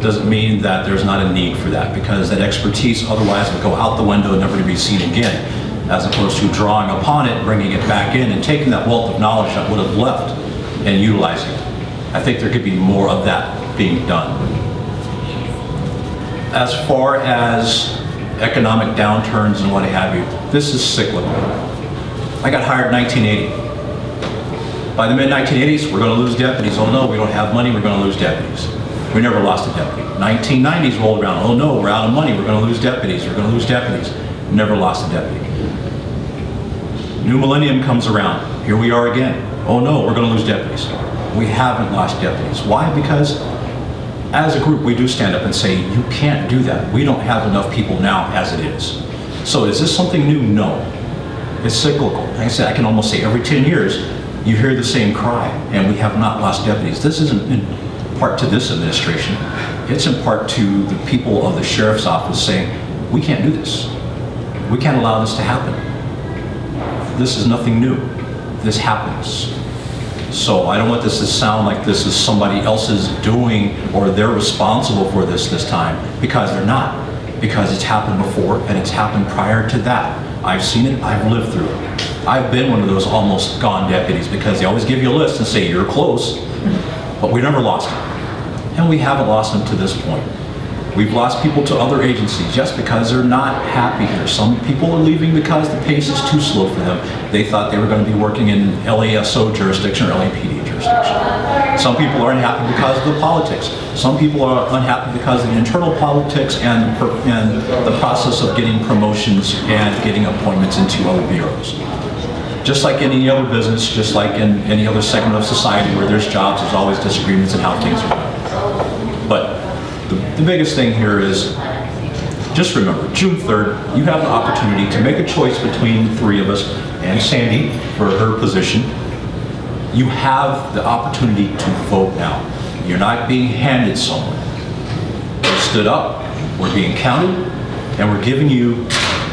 Doesn't mean that there's not a need for that, because that expertise otherwise would go out the window, never to be seen again, as opposed to drawing upon it, bringing it back in, and taking that wealth of knowledge that would have left and utilizing it. I think there could be more of that being done. As far as economic downturns and what have you, this is cyclical. I got hired in 1980. By the mid-1980s, we're going to lose deputies. Oh no, we don't have money, we're going to lose deputies. We never lost a deputy. 1990s rolled around. Oh no, we're out of money, we're going to lose deputies, we're going to lose deputies. Never lost a deputy. New millennium comes around. Here we are again. Oh no, we're going to lose deputies. We haven't lost deputies. Why? Because as a group, we do stand up and say, you can't do that. We don't have enough people now as it is. So is this something new? No. It's cyclical. Like I said, I can almost say every 10 years, you hear the same cry, and we have not lost deputies. This isn't in part to this administration. It's in part to the people of the sheriff's office saying, we can't do this. We can't allow this to happen. This is nothing new. This happens. So I don't want this to sound like this is somebody else's doing or they're responsible for this time, because they're not. Because it's happened before and it's happened prior to that. I've seen it, I've lived through it. I've been one of those almost gone deputies because they always give you a list and say you're close, but we never lost them. And we haven't lost them to this point. We've lost people to other agencies just because they're not happy here. Some people are leaving because the pace is too slow for them. They thought they were going to be working in LASO jurisdiction or LAPD jurisdiction. Some people are unhappy because of the politics. Some people are unhappy because of the internal politics and the process of getting promotions and getting appointments into other bureaus. Just like in any other business, just like in any other segment of society where there's jobs, there's always disagreements in how things are done. But the biggest thing here is, just remember, June 3rd, you have the opportunity to make a choice between the three of us and Sandy for her position. You have the opportunity to vote now. You're not being handed someone. We stood up, we're being counted, and we're giving you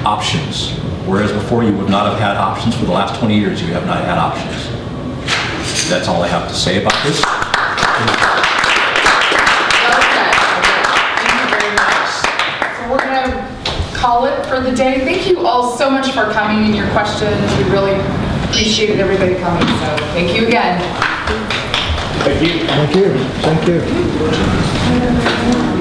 options. Whereas before you would not have had options. For the last 20 years, you have not had options. That's all I have to say about this. Thank you very much. So we're going to call call it for the day. Thank you all so much for coming and your questions. We really appreciated everybody coming, so thank you again. Thank you. Thank you. Thank you.